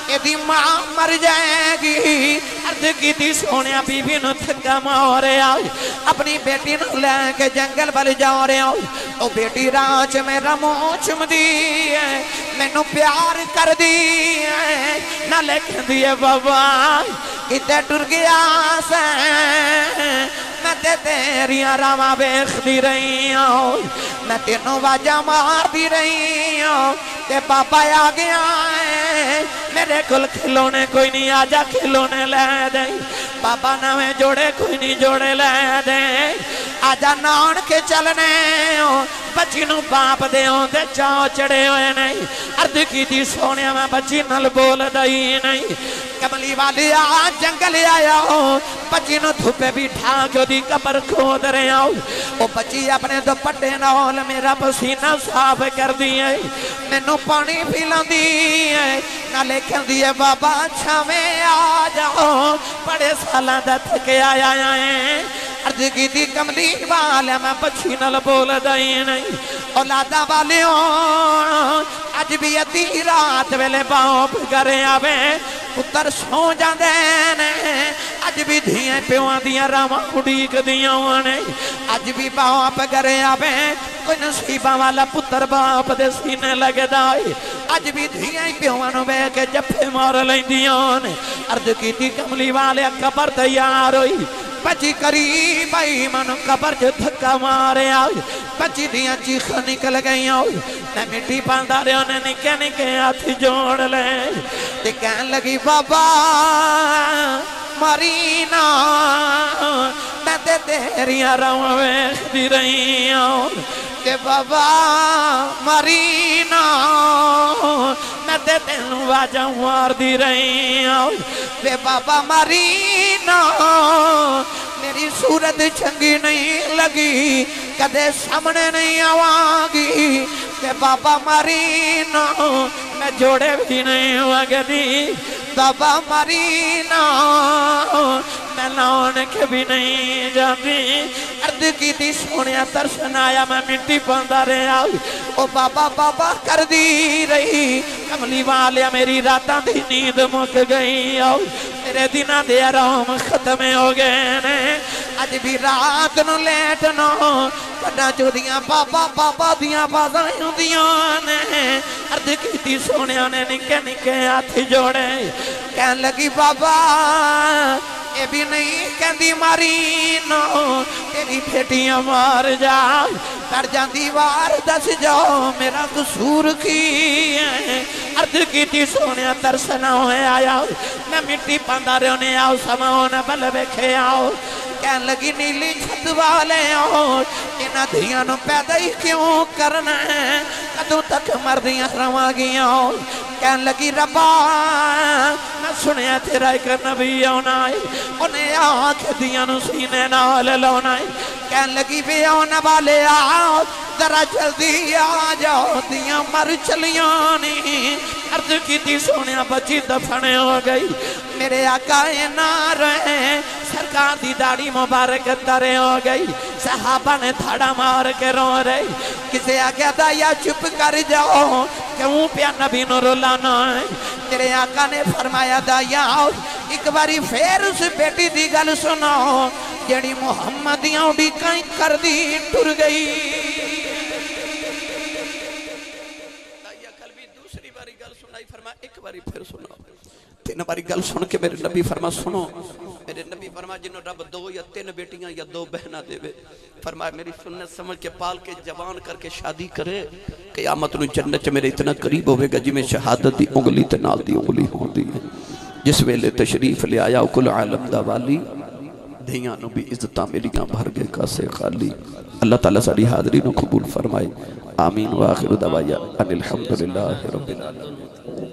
یہ دی ماں مر جائے گی عرض کی تھی سونیا بی بی نو تھکا مارے آئی اپنی بیٹی نو لے کے جنگل بل جا رہے آئی او بیٹی راج میرا موچم دی ہے میں نو پیار کر دی ہے نہ لکھ دیئے بابا اتھے ٹر گیا سے میں تے تیریاں راواں بیخ دی رہی ہوں میں تینوں واجہ مار دی رہی ہوں تے پاپا آ گیا ہے میرے کل کھلونے کوئی نہیں آجا کھلونے لے دے پاپا نویں جوڑے کوئی نہیں جوڑے لے دے آجا نان کے چلنے ہوں بچی نو باپ دے ہوں دے چاو چڑے ہوئے نہیں عرض کی تھی سونیا میں بچی نل بول دائی نہیں کملی والی آج جنگل آیا ہوں بچی نو دھوپے بھی ٹھاکو دی قبر کھود رہے ہوں وہ بچی اپنے دو پٹے نال میرا پسینہ صاف کر دیئے میں نو پانی پھیلان دیئے نہ لیکن دیئے بابا اچھا میں آ جاؤ بڑے سالہ دا تھکے آیا ہیں عرض کی تھی کملی والے میں بچی نل بول دائی نہیں اولادہ والے ہوں آج بھی ادھی رات ویلے باپ کرے آوے پتر سو جاندے نے آج بھی دھیاں پیوان دیاں راواں اڑیک دیاں وانے آج بھی باپ کرے آوے کوئی نصیبہ والا پتر باپ دے سینے لگے دائی آج بھی دھیاں پیوانوں بے کے جپے مار لیں دیاں نے عرض کی تھی کملی والے قبر تیار ہوئی بچی قریب آئی منو قبر جو دھکا مارے آئی بچی دیاں چیخ نکل گئی آئی میں مٹی پاندہ رہے انہیں نکے ہاتھ جوڑ لے تے کہن لگی بابا مرینا میں تے تیریاں راواں ویکھ دی رہی ہوں کہ بابا مرینا میں تے تینوں واجہ مار دی رہی ہوں کہ بابا مرینا میری صورت چنگی نہیں لگی کدے سامنے نہیں آواگی کہ بابا مرینا میں جوڑے بھی نہیں ہوگی بابا مرینا میں لاؤن کے بھی نہیں جاتی عرض کی تھی سونیا ترسن آیا میں مٹی پاندہ رہا او بابا بابا کر دی رہی کملی والیا میری راتاں دی نیند مک گئی میرے دنہ دے آرام ختم ہو گئے نے آج بھی رات نو لیٹنا کڑا جو دیاں بابا بابا دیاں بازائیں دیاں نے عرض کی تھی سونیا نے نکے نکے ہاتھ جوڑے کہن لگی بابا اے بھی نہیں کہندی مارینو تیری بیٹیاں مار جا کر جان دیوار دس جاؤ میرا قصور کی ہے عرض کی تھی سونیا ترسنا ہوئے آیا میں مٹی پاندہ رہنے آؤ سماؤنا بل بیکھے آؤ کہن لگی نیلی چھت والے آؤ انہا دھیانوں پیدا ہی کیوں کرنا ہے کدوں تک مردیاں رواگیاں آؤ کہن لگی ربا میں سنیا تیرا ایک نبی آنا ہے انہیں آنکھ دیانوں سینے نال لونا ہے کہن لگی بھی آنا والے آؤ ذرا جلدی آ جاؤ دیاں مر چلیاں نہیں عرض کی تھی سونیا بچی دفنے ہو گئی میرے آقا نہ رہے سرکار دی داڑھی مبارک ترے ہو گئی صحابہ نے تھاڑا مار کے رو رہی کسے آگیا دایا چپ کر جاؤ کیوں پیا نبی نو رولانا ہے تیرے آقا نے فرمایا دایا ایک باری پھر اس بیٹی دی گل سناؤ جیڑی محمدیاں اڑی کائیں کر دی ٹر گئی دایا کل بھی دوسری باری گل سنائی فرمایا ایک باری پھر سناؤ تین باری گل سن کے میرے نبی فرما سنو میرے نبی فرما جنہوں رب دو یا تین بیٹیاں یا دو بہنہ دے وے فرمایا میری سنت سمجھ کے پال کے جوان کر کے شادی کرے قیامت نو جنت میرے اتنا قریب ہوئے گا جی میں شہادت دی انگلی تنال دی انگلی ہوں دی ہے جس ویلے تشریف لے آیا کل عالم دا والی دھیاں نو بھی عزتاں میریاں بھر گئے کاسے خالی اللہ تعالیٰ ساری حاضری نو قبول فرمائے آمین و آخر دعوایا ان الحمدللہ رب العالمین